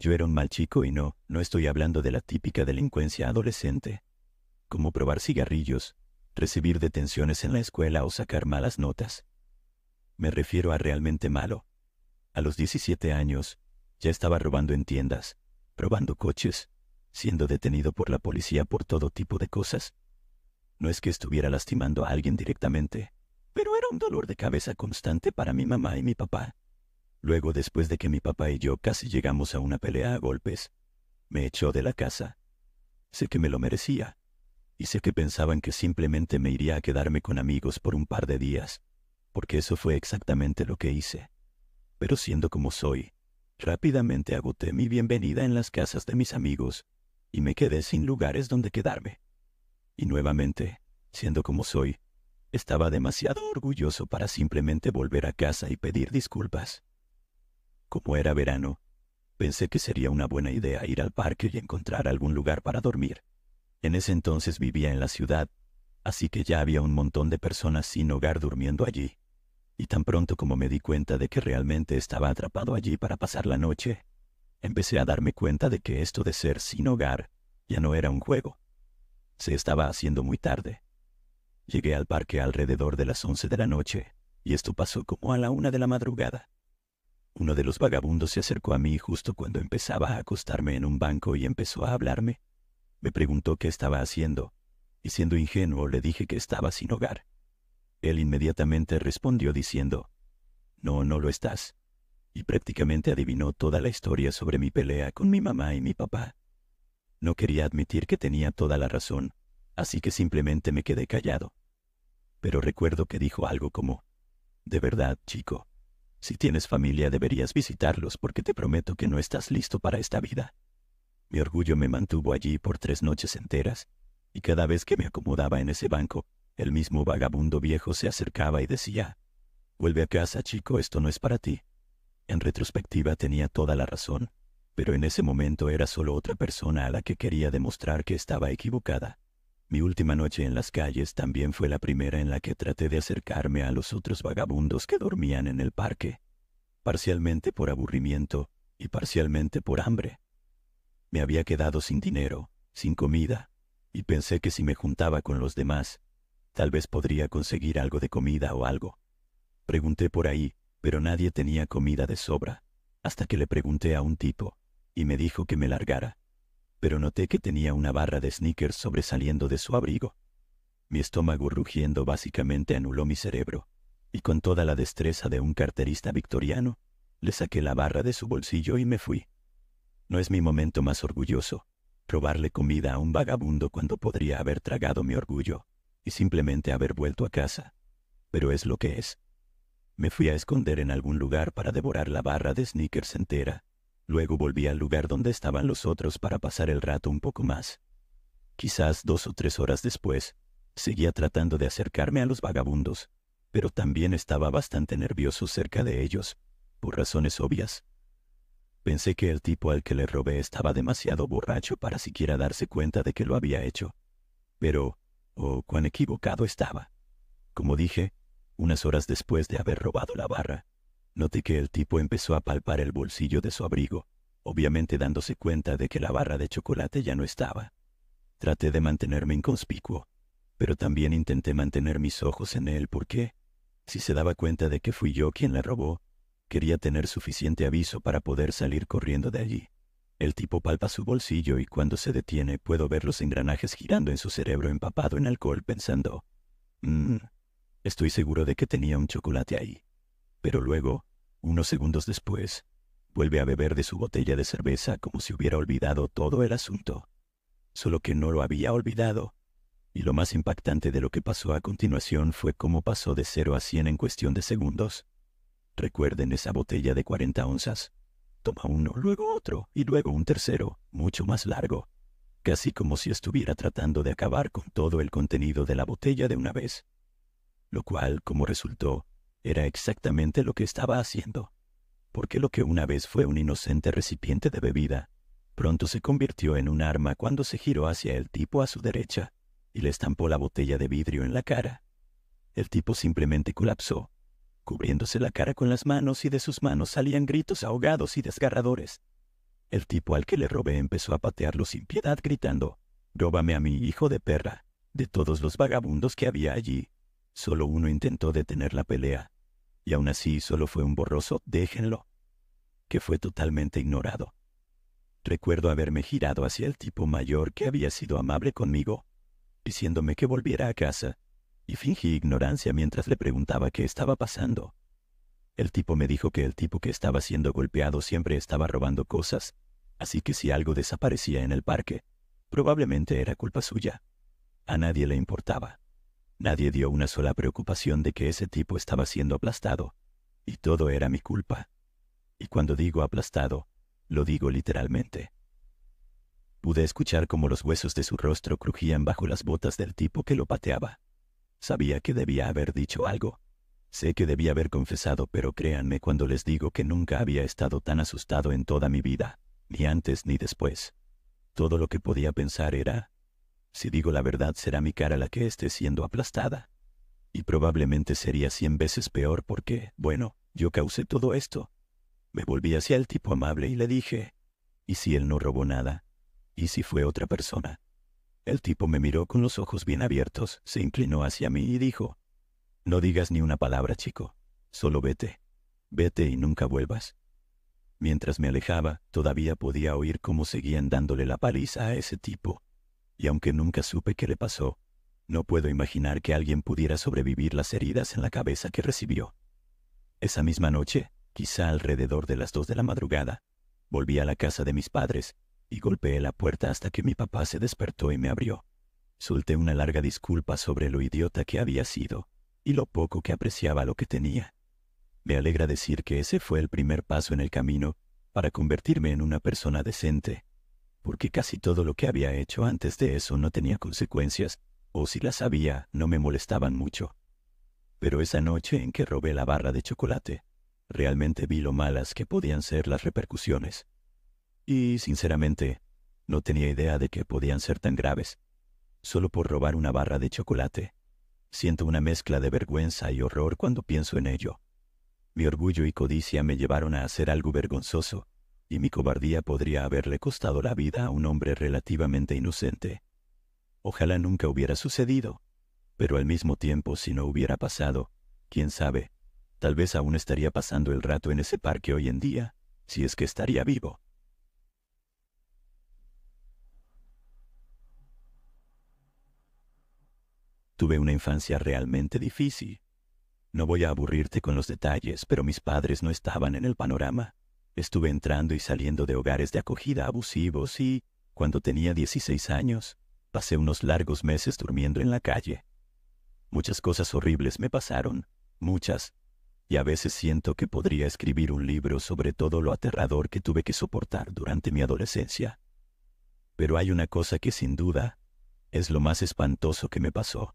Yo era un mal chico y no estoy hablando de la típica delincuencia adolescente, como probar cigarrillos, recibir detenciones en la escuela o sacar malas notas. Me refiero a realmente malo. A los 17 años, ya estaba robando en tiendas, robando coches, siendo detenido por la policía por todo tipo de cosas. No es que estuviera lastimando a alguien directamente, pero era un dolor de cabeza constante para mi mamá y mi papá. Luego, después de que mi papá y yo casi llegamos a una pelea a golpes, me echó de la casa. Sé que me lo merecía, y sé que pensaban que simplemente me iría a quedarme con amigos por un par de días, porque eso fue exactamente lo que hice. Pero siendo como soy, rápidamente agoté mi bienvenida en las casas de mis amigos, y me quedé sin lugares donde quedarme. Y nuevamente, siendo como soy, estaba demasiado orgulloso para simplemente volver a casa y pedir disculpas. Como era verano, pensé que sería una buena idea ir al parque y encontrar algún lugar para dormir. En ese entonces vivía en la ciudad, así que ya había un montón de personas sin hogar durmiendo allí. Y tan pronto como me di cuenta de que realmente estaba atrapado allí para pasar la noche, empecé a darme cuenta de que esto de ser sin hogar ya no era un juego. Se estaba haciendo muy tarde. Llegué al parque alrededor de las 11 de la noche, y esto pasó como a la 1 de la madrugada. Uno de los vagabundos se acercó a mí justo cuando empezaba a acostarme en un banco y empezó a hablarme. Me preguntó qué estaba haciendo, y siendo ingenuo le dije que estaba sin hogar. Él inmediatamente respondió diciendo, «No, no lo estás», y prácticamente adivinó toda la historia sobre mi pelea con mi mamá y mi papá. No quería admitir que tenía toda la razón, así que simplemente me quedé callado. Pero recuerdo que dijo algo como, «De verdad, chico, si tienes familia deberías visitarlos porque te prometo que no estás listo para esta vida». Mi orgullo me mantuvo allí por 3 noches enteras, y cada vez que me acomodaba en ese banco, el mismo vagabundo viejo se acercaba y decía, «Vuelve a casa, chico, esto no es para ti». En retrospectiva tenía toda la razón, pero en ese momento era solo otra persona a la que quería demostrar que estaba equivocada. Mi última noche en las calles también fue la primera en la que traté de acercarme a los otros vagabundos que dormían en el parque, parcialmente por aburrimiento y parcialmente por hambre. Me había quedado sin dinero, sin comida, y pensé que si me juntaba con los demás, tal vez podría conseguir algo de comida o algo. Pregunté por ahí, pero nadie tenía comida de sobra, hasta que le pregunté a un tipo, y me dijo que me largara. Pero noté que tenía una barra de Snickers sobresaliendo de su abrigo. Mi estómago rugiendo básicamente anuló mi cerebro, y con toda la destreza de un carterista victoriano, le saqué la barra de su bolsillo y me fui. No es mi momento más orgulloso, robarle comida a un vagabundo cuando podría haber tragado mi orgullo y simplemente haber vuelto a casa, pero es lo que es. Me fui a esconder en algún lugar para devorar la barra de Snickers entera. Luego volví al lugar donde estaban los otros para pasar el rato un poco más. Quizás 2 o 3 horas después, seguía tratando de acercarme a los vagabundos, pero también estaba bastante nervioso cerca de ellos, por razones obvias. Pensé que el tipo al que le robé estaba demasiado borracho para siquiera darse cuenta de que lo había hecho. Pero, oh, cuán equivocado estaba. Como dije, unas horas después de haber robado la barra, noté que el tipo empezó a palpar el bolsillo de su abrigo, obviamente dándose cuenta de que la barra de chocolate ya no estaba. Traté de mantenerme inconspicuo, pero también intenté mantener mis ojos en él porque, si se daba cuenta de que fui yo quien la robó, quería tener suficiente aviso para poder salir corriendo de allí. El tipo palpa su bolsillo y cuando se detiene puedo ver los engranajes girando en su cerebro empapado en alcohol pensando, estoy seguro de que tenía un chocolate ahí». Pero luego, unos segundos después, vuelve a beber de su botella de cerveza como si hubiera olvidado todo el asunto. Solo que no lo había olvidado. Y lo más impactante de lo que pasó a continuación fue cómo pasó de 0 a 100 en cuestión de segundos. Recuerden esa botella de 40 onzas. Toma uno, luego otro, y luego un tercero, mucho más largo. Casi como si estuviera tratando de acabar con todo el contenido de la botella de una vez. Lo cual, como resultó, era exactamente lo que estaba haciendo. Porque lo que una vez fue un inocente recipiente de bebida, pronto se convirtió en un arma cuando se giró hacia el tipo a su derecha y le estampó la botella de vidrio en la cara. El tipo simplemente colapsó, cubriéndose la cara con las manos y de sus manos salían gritos ahogados y desgarradores. El tipo al que le robé empezó a patearlo sin piedad, gritando: «Róbame a mi hijo de perra». De todos los vagabundos que había allí, solo uno intentó detener la pelea, y aún así solo fue un borroso «déjenlo», que fue totalmente ignorado. Recuerdo haberme girado hacia el tipo mayor que había sido amable conmigo, diciéndome que volviera a casa, y fingí ignorancia mientras le preguntaba qué estaba pasando. El tipo me dijo que el tipo que estaba siendo golpeado siempre estaba robando cosas, así que si algo desaparecía en el parque, probablemente era culpa suya. A nadie le importaba. Nadie dio una sola preocupación de que ese tipo estaba siendo aplastado, y todo era mi culpa. Y cuando digo aplastado, lo digo literalmente. Pude escuchar cómo los huesos de su rostro crujían bajo las botas del tipo que lo pateaba. Sabía que debía haber dicho algo. Sé que debía haber confesado, pero créanme cuando les digo que nunca había estado tan asustado en toda mi vida, ni antes ni después. Todo lo que podía pensar era: si digo la verdad, será mi cara la que esté siendo aplastada. Y probablemente sería 100 veces peor porque, bueno, yo causé todo esto. Me volví hacia el tipo amable y le dije: ¿y si él no robó nada? ¿Y si fue otra persona? El tipo me miró con los ojos bien abiertos, se inclinó hacia mí y dijo: «No digas ni una palabra, chico. Solo vete. Vete y nunca vuelvas». Mientras me alejaba, todavía podía oír cómo seguían dándole la paliza a ese tipo. Y aunque nunca supe qué le pasó, no puedo imaginar que alguien pudiera sobrevivir las heridas en la cabeza que recibió. Esa misma noche, quizá alrededor de las 2 de la madrugada, volví a la casa de mis padres y golpeé la puerta hasta que mi papá se despertó y me abrió. Solté una larga disculpa sobre lo idiota que había sido y lo poco que apreciaba lo que tenía. Me alegra decir que ese fue el primer paso en el camino para convertirme en una persona decente, porque casi todo lo que había hecho antes de eso no tenía consecuencias, o si las había, no me molestaban mucho. Pero esa noche en que robé la barra de chocolate, realmente vi lo malas que podían ser las repercusiones. Y, sinceramente, no tenía idea de que podían ser tan graves. Solo por robar una barra de chocolate, siento una mezcla de vergüenza y horror cuando pienso en ello. Mi orgullo y codicia me llevaron a hacer algo vergonzoso, y mi cobardía podría haberle costado la vida a un hombre relativamente inocente. Ojalá nunca hubiera sucedido, pero al mismo tiempo, si no hubiera pasado, quién sabe, tal vez aún estaría pasando el rato en ese parque hoy en día, si es que estaría vivo. Tuve una infancia realmente difícil. No voy a aburrirte con los detalles, pero mis padres no estaban en el panorama. Estuve entrando y saliendo de hogares de acogida abusivos y, cuando tenía 16 años, pasé unos largos meses durmiendo en la calle. Muchas cosas horribles me pasaron, muchas, y a veces siento que podría escribir un libro sobre todo lo aterrador que tuve que soportar durante mi adolescencia. Pero hay una cosa que sin duda es lo más espantoso que me pasó.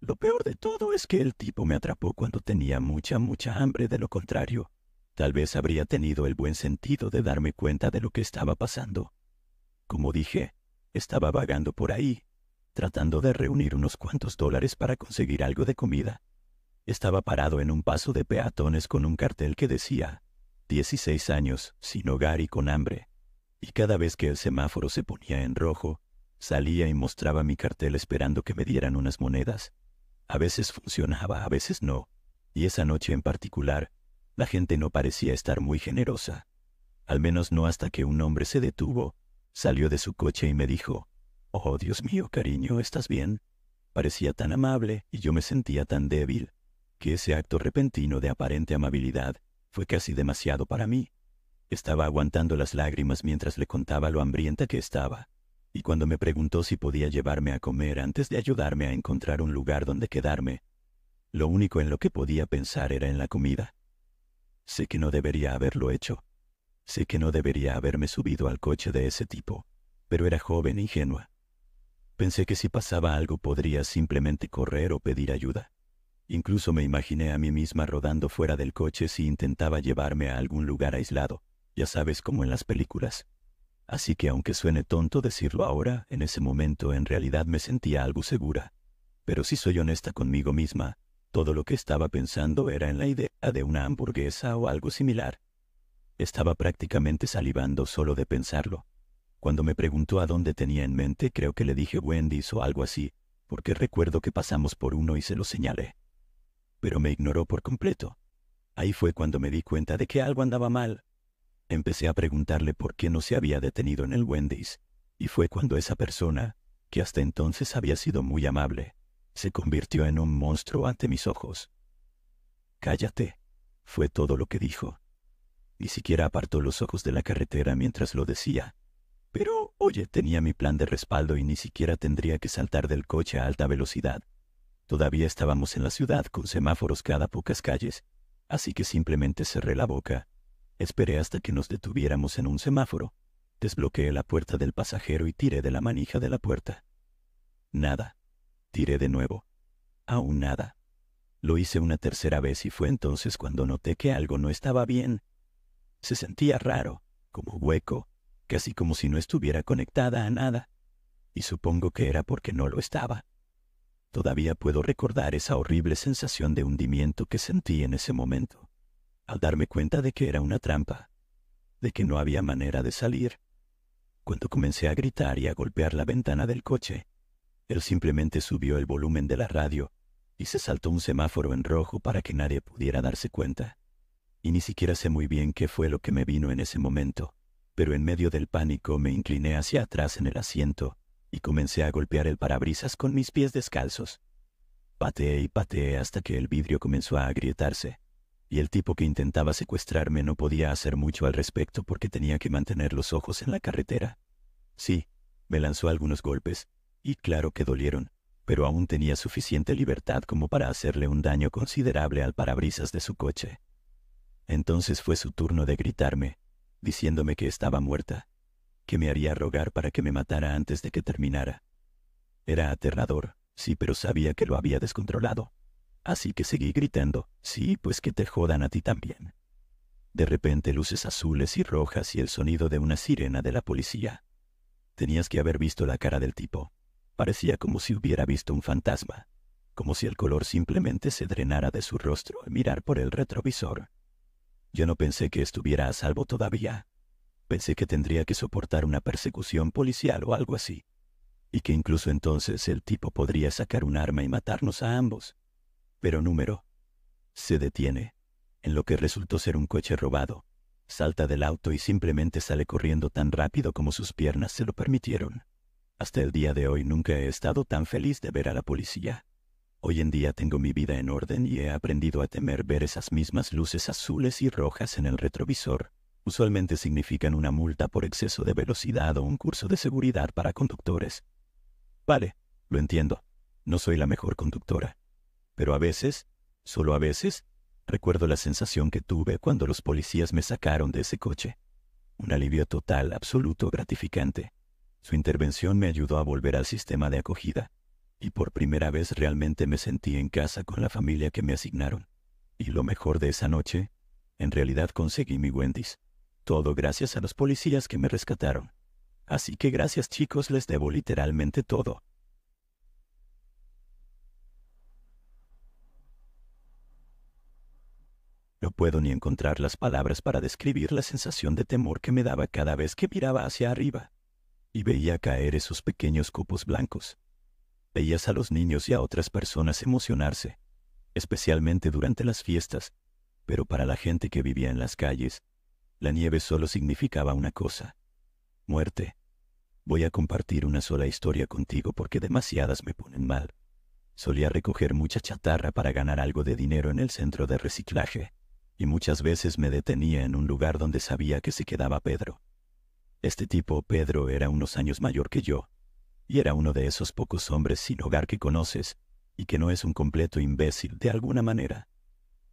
Lo peor de todo es que el tipo me atrapó cuando tenía mucha hambre. De lo contrario, tal vez habría tenido el buen sentido de darme cuenta de lo que estaba pasando. Como dije, estaba vagando por ahí, tratando de reunir unos cuantos dólares para conseguir algo de comida. Estaba parado en un paso de peatones con un cartel que decía: 16 años, sin hogar y con hambre. Y cada vez que el semáforo se ponía en rojo, salía y mostraba mi cartel esperando que me dieran unas monedas. A veces funcionaba, a veces no, y esa noche en particular, la gente no parecía estar muy generosa. Al menos no hasta que un hombre se detuvo, salió de su coche y me dijo: «Oh, Dios mío, cariño, ¿estás bien?». Parecía tan amable y yo me sentía tan débil, que ese acto repentino de aparente amabilidad fue casi demasiado para mí. Estaba aguantando las lágrimas mientras le contaba lo hambrienta que estaba, y cuando me preguntó si podía llevarme a comer antes de ayudarme a encontrar un lugar donde quedarme, lo único en lo que podía pensar era en la comida. Sé que no debería haberlo hecho. Sé que no debería haberme subido al coche de ese tipo, pero era joven e ingenua. Pensé que si pasaba algo podría simplemente correr o pedir ayuda. Incluso me imaginé a mí misma rodando fuera del coche si intentaba llevarme a algún lugar aislado, ya sabes, como en las películas. Así que aunque suene tonto decirlo ahora, en ese momento en realidad me sentía algo segura. Pero si soy honesta conmigo misma, todo lo que estaba pensando era en la idea de una hamburguesa o algo similar. Estaba prácticamente salivando solo de pensarlo. Cuando me preguntó a dónde tenía en mente, creo que le dije Wendy's o algo así, porque recuerdo que pasamos por uno y se lo señalé. Pero me ignoró por completo. Ahí fue cuando me di cuenta de que algo andaba mal. Empecé a preguntarle por qué no se había detenido en el Wendy's, y fue cuando esa persona, que hasta entonces había sido muy amable, se convirtió en un monstruo ante mis ojos. «Cállate», fue todo lo que dijo. Ni siquiera apartó los ojos de la carretera mientras lo decía. Pero, oye, tenía mi plan de respaldo y ni siquiera tendría que saltar del coche a alta velocidad. Todavía estábamos en la ciudad con semáforos cada pocas calles, así que simplemente cerré la boca. Esperé hasta que nos detuviéramos en un semáforo. Desbloqueé la puerta del pasajero y tiré de la manija de la puerta. Nada. Tiré de nuevo. Aún nada. Lo hice una tercera vez y fue entonces cuando noté que algo no estaba bien. Se sentía raro, como hueco, casi como si no estuviera conectada a nada. Y supongo que era porque no lo estaba. Todavía puedo recordar esa horrible sensación de hundimiento que sentí en ese momento, al darme cuenta de que era una trampa, de que no había manera de salir. Cuando comencé a gritar y a golpear la ventana del coche, él simplemente subió el volumen de la radio y se saltó un semáforo en rojo para que nadie pudiera darse cuenta. Y ni siquiera sé muy bien qué fue lo que me vino en ese momento, pero en medio del pánico me incliné hacia atrás en el asiento y comencé a golpear el parabrisas con mis pies descalzos. Pateé y pateé hasta que el vidrio comenzó a agrietarse, y el tipo que intentaba secuestrarme no podía hacer mucho al respecto porque tenía que mantener los ojos en la carretera. Sí, me lanzó algunos golpes, y claro que dolieron, pero aún tenía suficiente libertad como para hacerle un daño considerable al parabrisas de su coche. Entonces fue su turno de gritarme, diciéndome que estaba muerta, que me haría rogar para que me matara antes de que terminara. Era aterrador, sí, pero sabía que lo había descontrolado. Así que seguí gritando, sí, pues que te jodan a ti también. De repente luces azules y rojas y el sonido de una sirena de la policía. Tenías que haber visto la cara del tipo. Parecía como si hubiera visto un fantasma, como si el color simplemente se drenara de su rostro al mirar por el retrovisor. Yo no pensé que estuviera a salvo todavía. Pensé que tendría que soportar una persecución policial o algo así, y que incluso entonces el tipo podría sacar un arma y matarnos a ambos. Pero número. Se detiene, en lo que resultó ser un coche robado. Salta del auto y simplemente sale corriendo tan rápido como sus piernas se lo permitieron. Hasta el día de hoy nunca he estado tan feliz de ver a la policía. Hoy en día tengo mi vida en orden y he aprendido a temer ver esas mismas luces azules y rojas en el retrovisor. Usualmente significan una multa por exceso de velocidad o un curso de seguridad para conductores. Vale, lo entiendo. No soy la mejor conductora. Pero a veces, solo a veces, recuerdo la sensación que tuve cuando los policías me sacaron de ese coche. Un alivio total, absoluto, gratificante. Su intervención me ayudó a volver al sistema de acogida, y por primera vez realmente me sentí en casa con la familia que me asignaron. Y lo mejor de esa noche, en realidad conseguí mi Wendy's. Todo gracias a los policías que me rescataron. Así que gracias, chicos, les debo literalmente todo. No puedo ni encontrar las palabras para describir la sensación de temor que me daba cada vez que miraba hacia arriba y veía caer esos pequeños copos blancos. Veías a los niños y a otras personas emocionarse, especialmente durante las fiestas, pero para la gente que vivía en las calles, la nieve solo significaba una cosa: muerte. Voy a compartir una sola historia contigo porque demasiadas me ponen mal. Solía recoger mucha chatarra para ganar algo de dinero en el centro de reciclaje, y muchas veces me detenía en un lugar donde sabía que se quedaba Pedro. Este tipo, Pedro, era unos años mayor que yo, y era uno de esos pocos hombres sin hogar que conoces, y que no es un completo imbécil de alguna manera.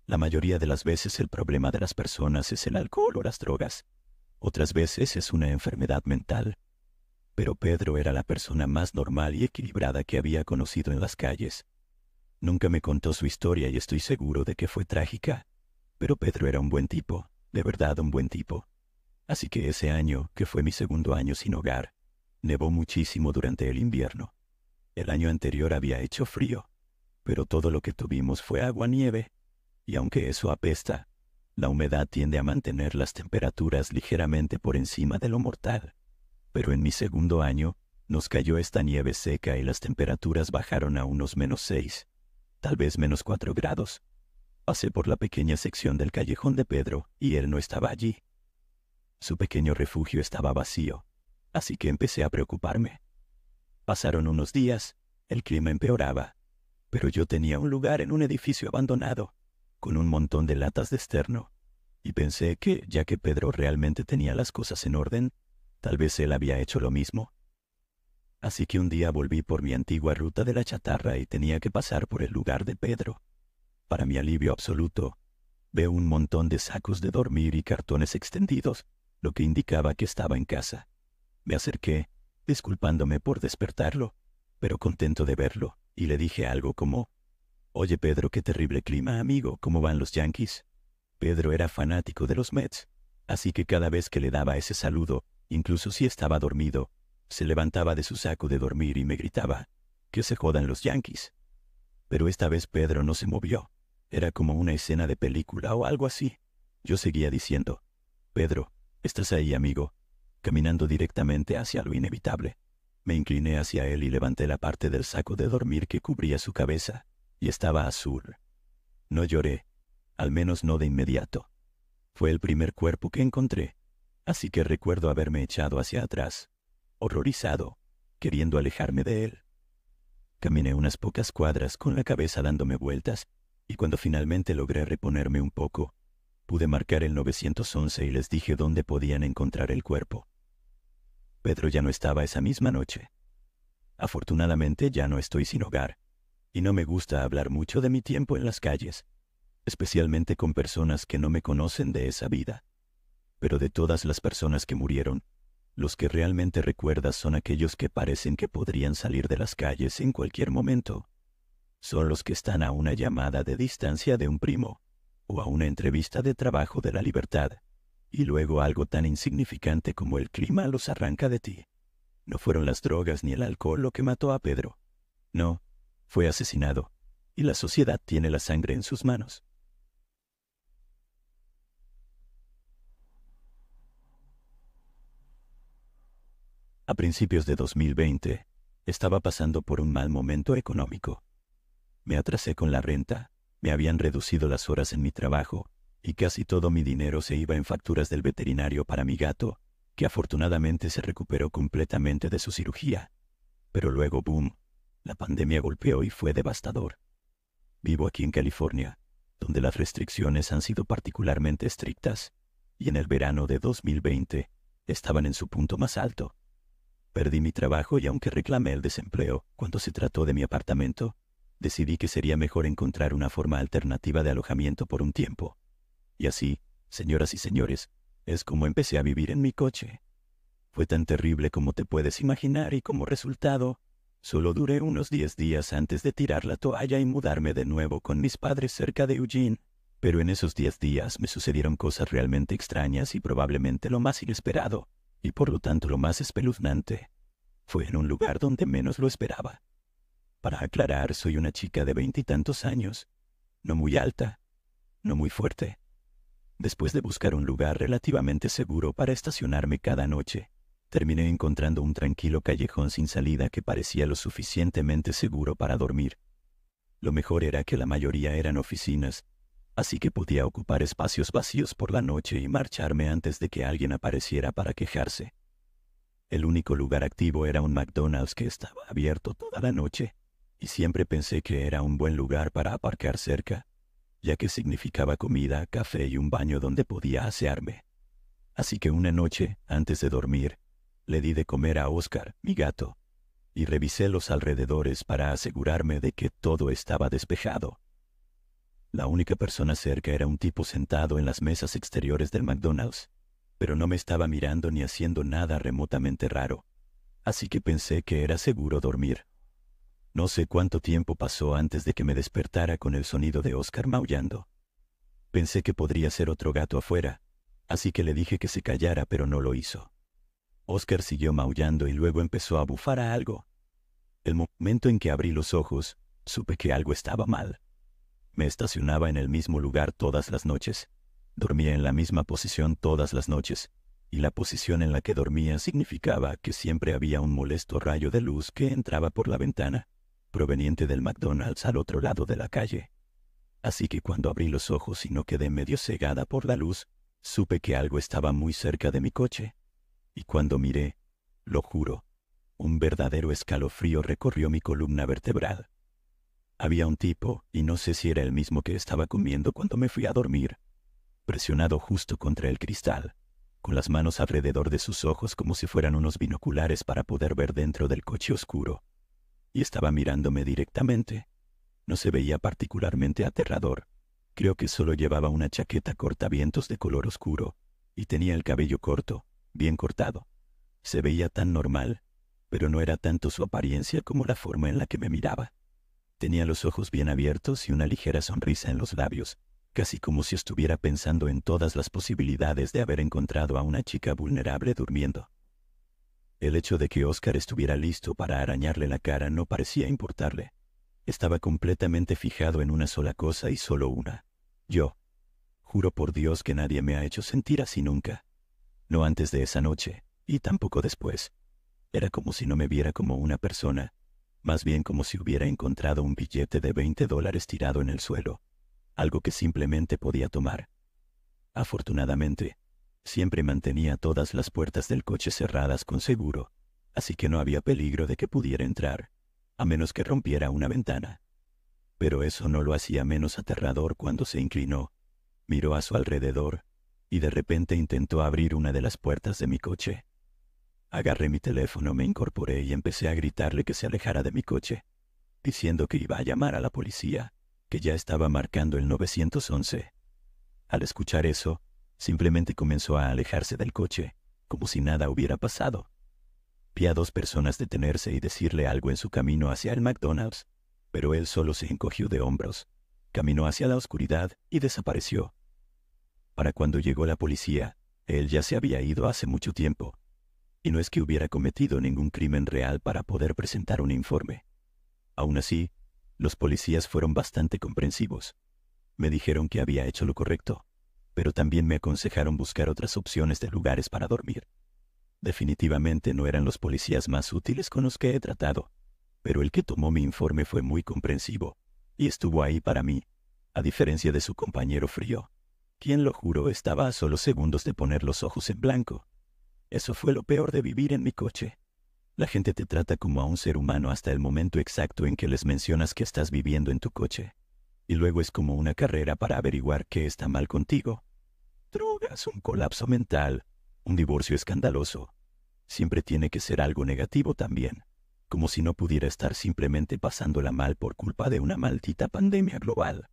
La mayoría de las veces el problema de las personas es el alcohol o las drogas. Otras veces es una enfermedad mental. Pero Pedro era la persona más normal y equilibrada que había conocido en las calles. Nunca me contó su historia y estoy seguro de que fue trágica. Pero Pedro era un buen tipo, de verdad un buen tipo. Así que ese año, que fue mi segundo año sin hogar, nevó muchísimo durante el invierno. El año anterior había hecho frío, pero todo lo que tuvimos fue agua-nieve. Y aunque eso apesta, La humedad tiende a mantener las temperaturas ligeramente por encima de lo mortal. Pero en mi segundo año, nos cayó esta nieve seca y las temperaturas bajaron a unos -6, tal vez -4 grados. Pasé por la pequeña sección del callejón de Pedro y él no estaba allí. Su pequeño refugio estaba vacío, así que empecé a preocuparme. Pasaron unos días, el clima empeoraba, pero yo tenía un lugar en un edificio abandonado, con un montón de latas de esterno, y pensé que, ya que Pedro realmente tenía las cosas en orden, tal vez él había hecho lo mismo. Así que un día volví por mi antigua ruta de la chatarra y tenía que pasar por el lugar de Pedro. Para mi alivio absoluto, veo un montón de sacos de dormir y cartones extendidos, lo que indicaba que estaba en casa. Me acerqué, disculpándome por despertarlo, pero contento de verlo, y le dije algo como: «Oye Pedro, qué terrible clima, amigo, ¿cómo van los Yankees?». Pedro era fanático de los Mets, así que cada vez que le daba ese saludo, incluso si estaba dormido, se levantaba de su saco de dormir y me gritaba: «¡Que se jodan los Yankees!». Pero esta vez Pedro no se movió. Era como una escena de película o algo así. Yo seguía diciendo: «Pedro, ¿estás ahí, amigo?», caminando directamente hacia lo inevitable. Me incliné hacia él y levanté la parte del saco de dormir que cubría su cabeza, y estaba azul. No lloré, al menos no de inmediato. Fue el primer cuerpo que encontré, así que recuerdo haberme echado hacia atrás, horrorizado, queriendo alejarme de él. Caminé unas pocas cuadras con la cabeza dándome vueltas, y cuando finalmente logré reponerme un poco, pude marcar el 911 y les dije dónde podían encontrar el cuerpo. Pedro ya no estaba esa misma noche. Afortunadamente ya no estoy sin hogar, y no me gusta hablar mucho de mi tiempo en las calles, especialmente con personas que no me conocen de esa vida. Pero de todas las personas que murieron, los que realmente recuerdas son aquellos que parecen que podrían salir de las calles en cualquier momento. Son los que están a una llamada de distancia de un primo, o a una entrevista de trabajo de la libertad, y luego algo tan insignificante como el clima los arranca de ti. No fueron las drogas ni el alcohol lo que mató a Pedro. No, fue asesinado, y la sociedad tiene la sangre en sus manos. A principios de 2020, estaba pasando por un mal momento económico. Me atrasé con la renta, me habían reducido las horas en mi trabajo, y casi todo mi dinero se iba en facturas del veterinario para mi gato, que afortunadamente se recuperó completamente de su cirugía. Pero luego, boom, la pandemia golpeó y fue devastador. Vivo aquí en California, donde las restricciones han sido particularmente estrictas, y en el verano de 2020 estaban en su punto más alto. Perdí mi trabajo y aunque reclamé el desempleo cuando se trató de mi apartamento, decidí que sería mejor encontrar una forma alternativa de alojamiento por un tiempo. Y así, señoras y señores, es como empecé a vivir en mi coche. Fue tan terrible como te puedes imaginar y como resultado, solo duré unos 10 días antes de tirar la toalla y mudarme de nuevo con mis padres cerca de Eugene. Pero en esos 10 días me sucedieron cosas realmente extrañas y probablemente lo más inesperado, y por lo tanto lo más espeluznante, fue en un lugar donde menos lo esperaba. Para aclarar, soy una chica de 20 y tantos años, no muy alta, no muy fuerte. Después de buscar un lugar relativamente seguro para estacionarme cada noche, terminé encontrando un tranquilo callejón sin salida que parecía lo suficientemente seguro para dormir. Lo mejor era que la mayoría eran oficinas, así que podía ocupar espacios vacíos por la noche y marcharme antes de que alguien apareciera para quejarse. El único lugar activo era un McDonald's que estaba abierto toda la noche, y siempre pensé que era un buen lugar para aparcar cerca, ya que significaba comida, café y un baño donde podía asearme. Así que una noche, antes de dormir, le di de comer a Oscar, mi gato, y revisé los alrededores para asegurarme de que todo estaba despejado. La única persona cerca era un tipo sentado en las mesas exteriores del McDonald's, pero no me estaba mirando ni haciendo nada remotamente raro, así que pensé que era seguro dormir. No sé cuánto tiempo pasó antes de que me despertara con el sonido de Oscar maullando. Pensé que podría ser otro gato afuera, así que le dije que se callara, pero no lo hizo. Oscar siguió maullando y luego empezó a bufar a algo. El momento en que abrí los ojos, supe que algo estaba mal. Me estacionaba en el mismo lugar todas las noches. Dormía en la misma posición todas las noches, y la posición en la que dormía significaba que siempre había un molesto rayo de luz que entraba por la ventana, proveniente del McDonald's al otro lado de la calle. Así que cuando abrí los ojos y no quedé medio cegada por la luz, supe que algo estaba muy cerca de mi coche. Y cuando miré, lo juro, un verdadero escalofrío recorrió mi columna vertebral. Había un tipo, y no sé si era el mismo que estaba comiendo cuando me fui a dormir, presionado justo contra el cristal, con las manos alrededor de sus ojos como si fueran unos binoculares para poder ver dentro del coche oscuro. Y estaba mirándome directamente. No se veía particularmente aterrador. Creo que solo llevaba una chaqueta cortavientos de color oscuro, y tenía el cabello corto, bien cortado. Se veía tan normal, pero no era tanto su apariencia como la forma en la que me miraba. Tenía los ojos bien abiertos y una ligera sonrisa en los labios, casi como si estuviera pensando en todas las posibilidades de haber encontrado a una chica vulnerable durmiendo. El hecho de que Oscar estuviera listo para arañarle la cara no parecía importarle. Estaba completamente fijado en una sola cosa y solo una: yo. Juro por Dios que nadie me ha hecho sentir así nunca. No antes de esa noche, y tampoco después. Era como si no me viera como una persona, más bien como si hubiera encontrado un billete de $20 tirado en el suelo, algo que simplemente podía tomar. Afortunadamente, siempre mantenía todas las puertas del coche cerradas con seguro, así que no había peligro de que pudiera entrar, a menos que rompiera una ventana. Pero eso no lo hacía menos aterrador cuando se inclinó, miró a su alrededor, y de repente intentó abrir una de las puertas de mi coche. Agarré mi teléfono, me incorporé y empecé a gritarle que se alejara de mi coche, diciendo que iba a llamar a la policía, que ya estaba marcando el 911. Al escuchar eso, simplemente comenzó a alejarse del coche, como si nada hubiera pasado. Vi a 2 personas detenerse y decirle algo en su camino hacia el McDonald's, pero él solo se encogió de hombros, caminó hacia la oscuridad y desapareció. Para cuando llegó la policía, él ya se había ido hace mucho tiempo. Y no es que hubiera cometido ningún crimen real para poder presentar un informe. Aún así, los policías fueron bastante comprensivos. Me dijeron que había hecho lo correcto, pero también me aconsejaron buscar otras opciones de lugares para dormir. Definitivamente no eran los policías más útiles con los que he tratado, pero el que tomó mi informe fue muy comprensivo, y estuvo ahí para mí, a diferencia de su compañero frío, quien, lo juro, estaba a solo segundos de poner los ojos en blanco. Eso fue lo peor de vivir en mi coche. La gente te trata como a un ser humano hasta el momento exacto en que les mencionas que estás viviendo en tu coche. Y luego es como una carrera para averiguar qué está mal contigo. Drogas, un colapso mental, un divorcio escandaloso. Siempre tiene que ser algo negativo también, como si no pudiera estar simplemente pasándola mal por culpa de una maldita pandemia global.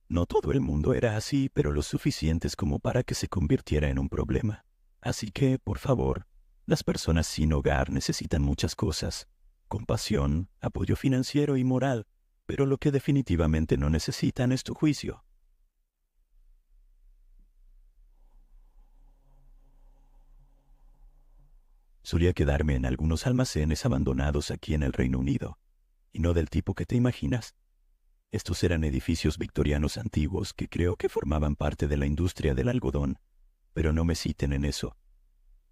No todo el mundo era así, pero lo suficientes como para que se convirtiera en un problema. Así que, por favor, las personas sin hogar necesitan muchas cosas: compasión, apoyo financiero y moral, pero lo que definitivamente no necesitan es tu juicio. Solía quedarme en algunos almacenes abandonados aquí en el Reino Unido, y no del tipo que te imaginas. Estos eran edificios victorianos antiguos que creo que formaban parte de la industria del algodón, pero no me citen en eso.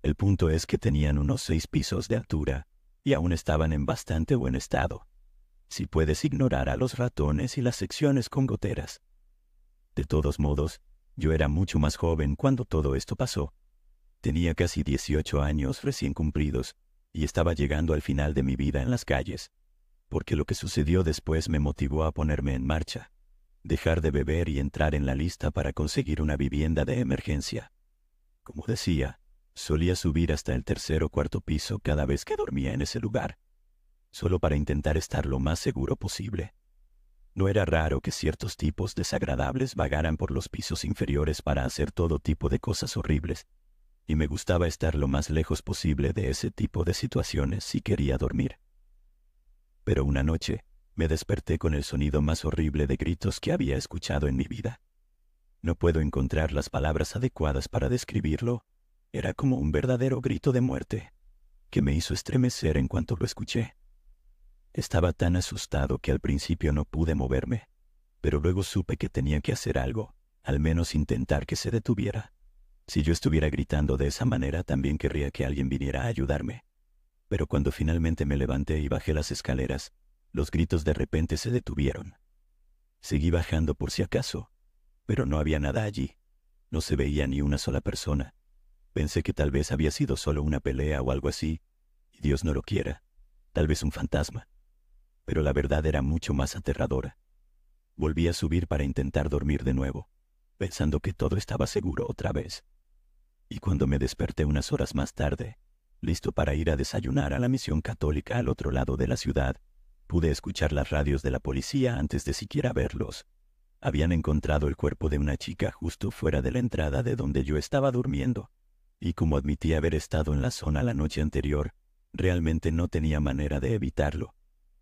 El punto es que tenían unos 6 pisos de altura y aún estaban en bastante buen estado, si puedes ignorar a los ratones y las secciones con goteras. De todos modos, yo era mucho más joven cuando todo esto pasó. Tenía casi 18 años recién cumplidos y estaba llegando al final de mi vida en las calles, porque lo que sucedió después me motivó a ponerme en marcha, dejar de beber y entrar en la lista para conseguir una vivienda de emergencia. Como decía, solía subir hasta el 3.er o 4.er piso cada vez que dormía en ese lugar, solo para intentar estar lo más seguro posible. No era raro que ciertos tipos desagradables vagaran por los pisos inferiores para hacer todo tipo de cosas horribles, y me gustaba estar lo más lejos posible de ese tipo de situaciones si quería dormir. Pero una noche me desperté con el sonido más horrible de gritos que había escuchado en mi vida. No puedo encontrar las palabras adecuadas para describirlo. Era como un verdadero grito de muerte, que me hizo estremecer en cuanto lo escuché. Estaba tan asustado que al principio no pude moverme, pero luego supe que tenía que hacer algo, Al menos intentar que se detuviera. Si yo estuviera gritando de esa manera, también querría que alguien viniera a ayudarme. Pero cuando finalmente me levanté y bajé las escaleras, los gritos de repente se detuvieron. Seguí bajando por si acaso, pero no había nada allí. No se veía ni una sola persona. Pensé que tal vez había sido solo una pelea o algo así, y Dios no lo quiera, tal vez un fantasma. Pero la verdad era mucho más aterradora. Volví a subir para intentar dormir de nuevo, pensando que todo estaba seguro otra vez. Y cuando me desperté unas horas más tarde, listo para ir a desayunar a la misión católica al otro lado de la ciudad, pude escuchar las radios de la policía antes de siquiera verlos. Habían encontrado el cuerpo de una chica justo fuera de la entrada de donde yo estaba durmiendo, y como admití haber estado en la zona la noche anterior, realmente no tenía manera de evitarlo.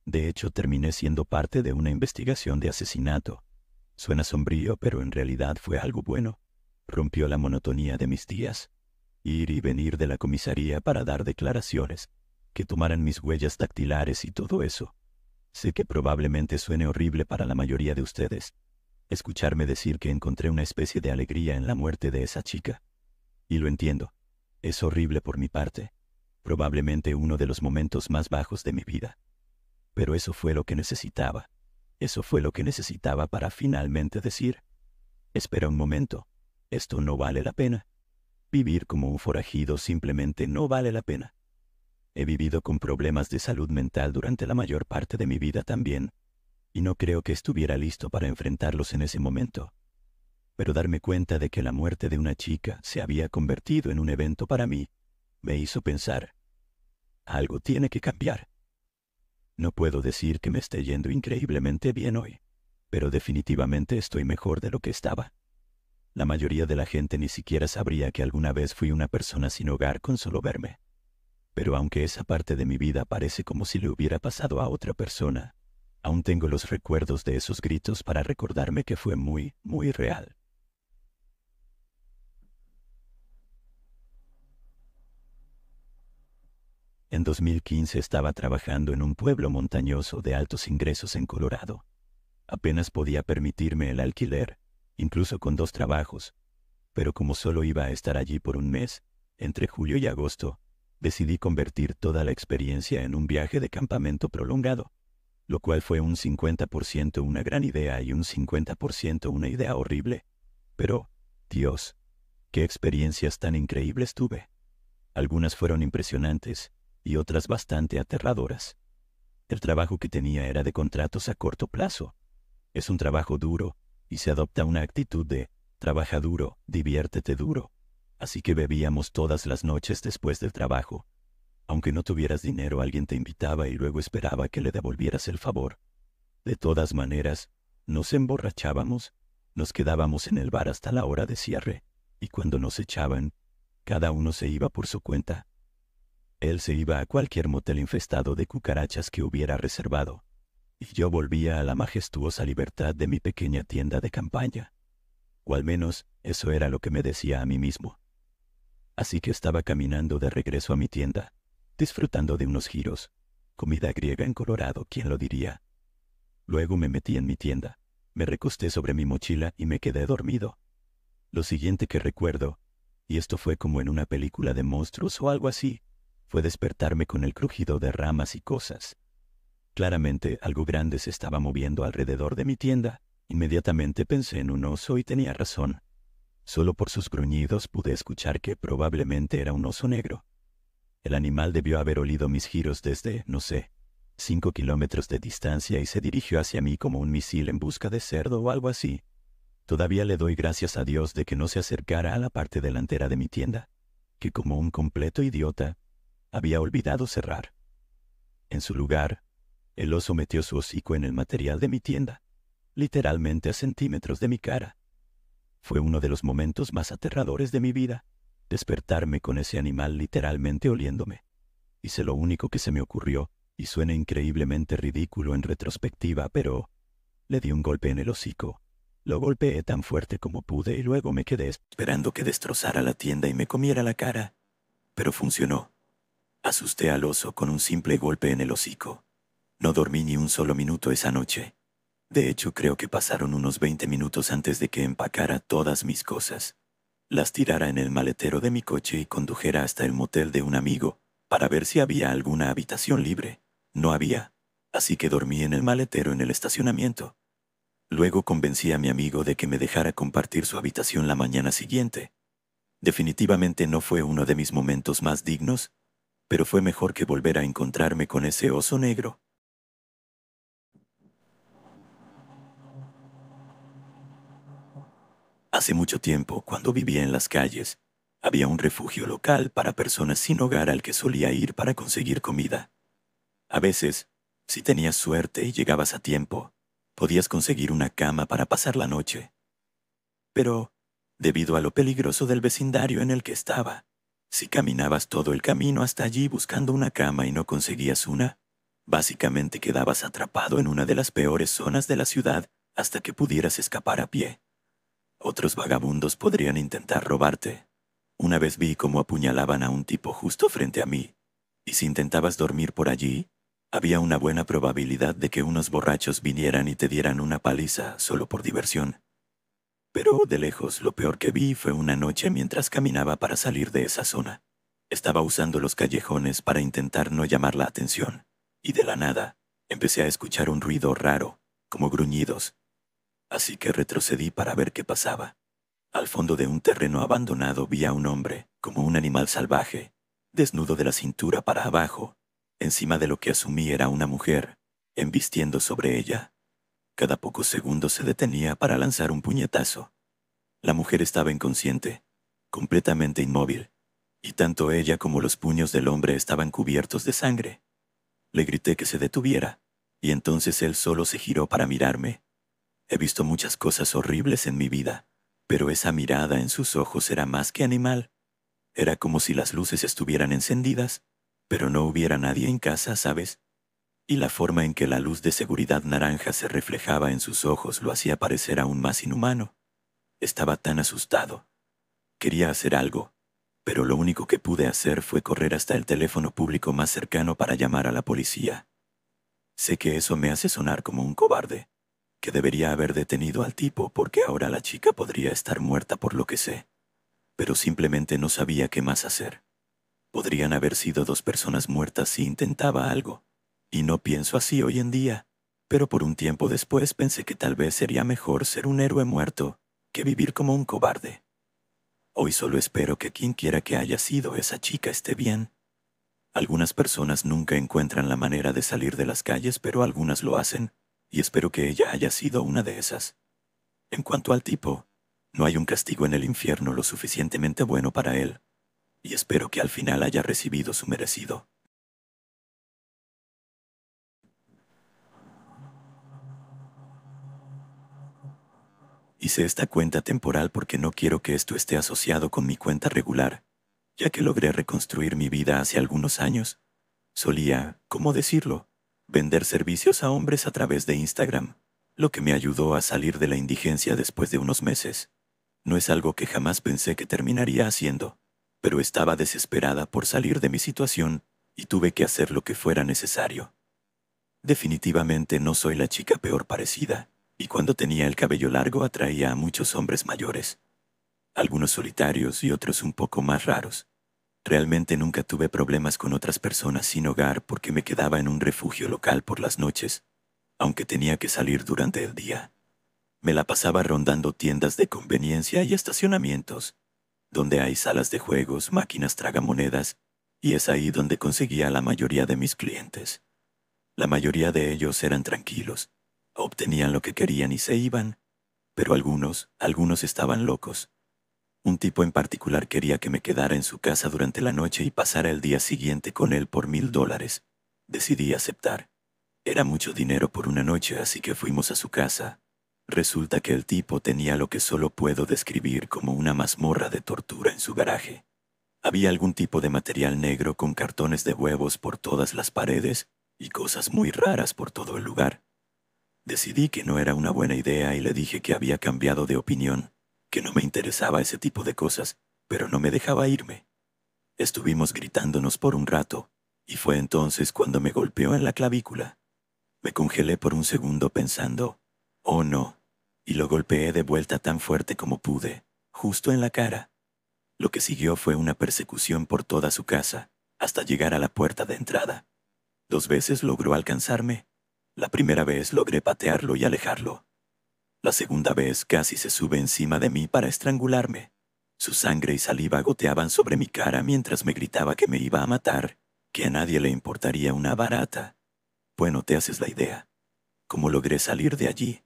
De hecho, terminé siendo parte de una investigación de asesinato. Suena sombrío, pero en realidad fue algo bueno. Rompió la monotonía de mis días. Ir y venir de la comisaría para dar declaraciones, que tomaran mis huellas dactilares y todo eso. Sé que probablemente suene horrible para la mayoría de ustedes escucharme decir que encontré una especie de alegría en la muerte de esa chica. Y lo entiendo. Es horrible por mi parte. Probablemente uno de los momentos más bajos de mi vida. Pero eso fue lo que necesitaba. Eso fue lo que necesitaba para finalmente decir: espera un momento, esto no vale la pena. Vivir como un forajido simplemente no vale la pena. He vivido con problemas de salud mental durante la mayor parte de mi vida también, y no creo que estuviera listo para enfrentarlos en ese momento. Pero darme cuenta de que la muerte de una chica se había convertido en un evento para mí, me hizo pensar: algo tiene que cambiar. No puedo decir que me esté yendo increíblemente bien hoy, pero definitivamente estoy mejor de lo que estaba. La mayoría de la gente ni siquiera sabría que alguna vez fui una persona sin hogar con solo verme. Pero aunque esa parte de mi vida parece como si le hubiera pasado a otra persona, aún tengo los recuerdos de esos gritos para recordarme que fue muy, muy real. En 2015 estaba trabajando en un pueblo montañoso de altos ingresos en Colorado. Apenas podía permitirme el alquiler, incluso con 2 trabajos, pero como solo iba a estar allí por un mes, entre julio y agosto, decidí convertir toda la experiencia en un viaje de campamento prolongado, lo cual fue un 50% una gran idea y un 50% una idea horrible. Pero, Dios, qué experiencias tan increíbles tuve. Algunas fueron impresionantes y otras bastante aterradoras. El trabajo que tenía era de contratos a corto plazo. Es un trabajo duro y se adopta una actitud de trabaja duro, diviértete duro. Así que bebíamos todas las noches después del trabajo. Aunque no tuvieras dinero, alguien te invitaba y luego esperaba que le devolvieras el favor. De todas maneras, nos emborrachábamos, nos quedábamos en el bar hasta la hora de cierre, y cuando nos echaban, cada uno se iba por su cuenta. Él se iba a cualquier motel infestado de cucarachas que hubiera reservado, y yo volvía a la majestuosa libertad de mi pequeña tienda de campaña. O al menos, eso era lo que me decía a mí mismo. Así que estaba caminando de regreso a mi tienda, disfrutando de unos gyros. Comida griega en Colorado, ¿quién lo diría? Luego me metí en mi tienda, me recosté sobre mi mochila y me quedé dormido. Lo siguiente que recuerdo, y esto fue como en una película de monstruos o algo así, fue despertarme con el crujido de ramas y cosas. Claramente algo grande se estaba moviendo alrededor de mi tienda. Inmediatamente pensé en un oso y tenía razón. Solo por sus gruñidos pude escuchar que probablemente era un oso negro. El animal debió haber olido mis giros desde, no sé, 5 kilómetros de distancia y se dirigió hacia mí como un misil en busca de cerdo o algo así. Todavía le doy gracias a Dios de que no se acercara a la parte delantera de mi tienda, que como un completo idiota, había olvidado cerrar. En su lugar, el oso metió su hocico en el material de mi tienda, literalmente a centímetros de mi cara. Fue uno de los momentos más aterradores de mi vida, despertarme con ese animal literalmente oliéndome. Hice lo único que se me ocurrió, y suena increíblemente ridículo en retrospectiva, pero le di un golpe en el hocico. Lo golpeé tan fuerte como pude y luego me quedé esperando que destrozara la tienda y me comiera la cara. Pero funcionó. Asusté al oso con un simple golpe en el hocico. No dormí ni un solo minuto esa noche. De hecho, creo que pasaron unos 20 minutos antes de que empacara todas mis cosas, las tirara en el maletero de mi coche y condujera hasta el motel de un amigo para ver si había alguna habitación libre. No había, así que dormí en el maletero en el estacionamiento. Luego convencí a mi amigo de que me dejara compartir su habitación la mañana siguiente. Definitivamente no fue uno de mis momentos más dignos, pero fue mejor que volver a encontrarme con ese oso negro. Hace mucho tiempo, cuando vivía en las calles, había un refugio local para personas sin hogar al que solía ir para conseguir comida. A veces, si tenías suerte y llegabas a tiempo, podías conseguir una cama para pasar la noche. Pero, debido a lo peligroso del vecindario en el que estaba, si caminabas todo el camino hasta allí buscando una cama y no conseguías una, básicamente quedabas atrapado en una de las peores zonas de la ciudad hasta que pudieras escapar a pie. Otros vagabundos podrían intentar robarte. Una vez vi cómo apuñalaban a un tipo justo frente a mí, y si intentabas dormir por allí, había una buena probabilidad de que unos borrachos vinieran y te dieran una paliza solo por diversión. Pero de lejos lo peor que vi fue una noche mientras caminaba para salir de esa zona. Estaba usando los callejones para intentar no llamar la atención, y de la nada empecé a escuchar un ruido raro, como gruñidos. Así que retrocedí para ver qué pasaba. Al fondo de un terreno abandonado vi a un hombre, como un animal salvaje, desnudo de la cintura para abajo, encima de lo que asumí era una mujer, embistiendo sobre ella. Cada pocos segundos se detenía para lanzar un puñetazo. La mujer estaba inconsciente, completamente inmóvil, y tanto ella como los puños del hombre estaban cubiertos de sangre. Le grité que se detuviera, y entonces él solo se giró para mirarme. He visto muchas cosas horribles en mi vida, pero esa mirada en sus ojos era más que animal. Era como si las luces estuvieran encendidas, pero no hubiera nadie en casa, ¿sabes? Y la forma en que la luz de seguridad naranja se reflejaba en sus ojos lo hacía parecer aún más inhumano. Estaba tan asustado. Quería hacer algo, pero lo único que pude hacer fue correr hasta el teléfono público más cercano para llamar a la policía. Sé que eso me hace sonar como un cobarde, que debería haber detenido al tipo porque ahora la chica podría estar muerta por lo que sé, pero simplemente no sabía qué más hacer. Podrían haber sido dos personas muertas si intentaba algo, y no pienso así hoy en día, pero por un tiempo después pensé que tal vez sería mejor ser un héroe muerto que vivir como un cobarde. Hoy solo espero que quien quiera que haya sido esa chica esté bien. Algunas personas nunca encuentran la manera de salir de las calles, pero algunas lo hacen, y espero que ella haya sido una de esas. En cuanto al tipo, no hay un castigo en el infierno lo suficientemente bueno para él, y espero que al final haya recibido su merecido. Hice esta cuenta temporal porque no quiero que esto esté asociado con mi cuenta regular, ya que logré reconstruir mi vida hace algunos años. Solía, ¿cómo decirlo?, vender servicios a hombres a través de Instagram, lo que me ayudó a salir de la indigencia después de unos meses. No es algo que jamás pensé que terminaría haciendo, pero estaba desesperada por salir de mi situación y tuve que hacer lo que fuera necesario. Definitivamente no soy la chica peor parecida, y cuando tenía el cabello largo atraía a muchos hombres mayores, algunos solitarios y otros un poco más raros. Realmente nunca tuve problemas con otras personas sin hogar porque me quedaba en un refugio local por las noches, aunque tenía que salir durante el día. Me la pasaba rondando tiendas de conveniencia y estacionamientos, donde hay salas de juegos, máquinas tragamonedas, y es ahí donde conseguía la mayoría de mis clientes. La mayoría de ellos eran tranquilos, obtenían lo que querían y se iban, pero algunos estaban locos. Un tipo en particular quería que me quedara en su casa durante la noche y pasara el día siguiente con él por $1000. Decidí aceptar. Era mucho dinero por una noche, así que fuimos a su casa. Resulta que el tipo tenía lo que solo puedo describir como una mazmorra de tortura en su garaje. Había algún tipo de material negro con cartones de huevos por todas las paredes y cosas muy raras por todo el lugar. Decidí que no era una buena idea y le dije que había cambiado de opinión, que no me interesaba ese tipo de cosas, pero no me dejaba irme. Estuvimos gritándonos por un rato, y fue entonces cuando me golpeó en la clavícula. Me congelé por un segundo pensando, Oh no, y lo golpeé de vuelta tan fuerte como pude, justo en la cara. Lo que siguió fue una persecución por toda su casa, hasta llegar a la puerta de entrada. 2 veces logró alcanzarme. La primera vez logré patearlo y alejarlo. La segunda vez casi se sube encima de mí para estrangularme. Su sangre y saliva goteaban sobre mi cara mientras me gritaba que me iba a matar, que a nadie le importaría una barata. Bueno, te haces la idea. ¿Cómo logré salir de allí?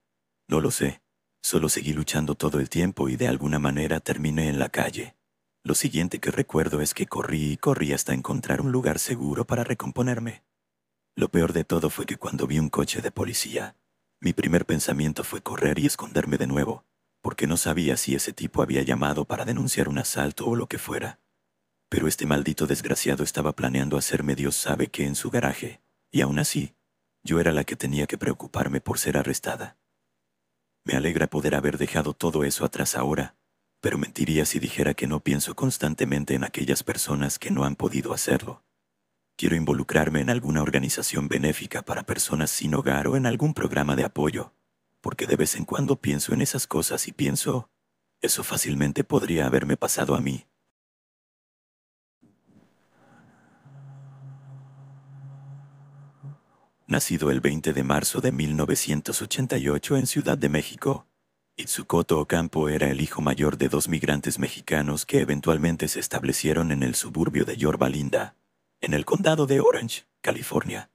No lo sé. Solo seguí luchando todo el tiempo y de alguna manera terminé en la calle. Lo siguiente que recuerdo es que corrí y corrí hasta encontrar un lugar seguro para recomponerme. Lo peor de todo fue que cuando vi un coche de policía, mi primer pensamiento fue correr y esconderme de nuevo, porque no sabía si ese tipo había llamado para denunciar un asalto o lo que fuera. Pero este maldito desgraciado estaba planeando hacerme Dios sabe qué en su garaje, y aún así, yo era la que tenía que preocuparme por ser arrestada. Me alegra poder haber dejado todo eso atrás ahora, pero mentiría si dijera que no pienso constantemente en aquellas personas que no han podido hacerlo. Quiero involucrarme en alguna organización benéfica para personas sin hogar o en algún programa de apoyo, porque de vez en cuando pienso en esas cosas y pienso, eso fácilmente podría haberme pasado a mí. Nacido el 20 de marzo de 1988 en Ciudad de México, Itsukoto Ocampo era el hijo mayor de 2 migrantes mexicanos que eventualmente se establecieron en el suburbio de Yorba Linda, en el condado de Orange, California.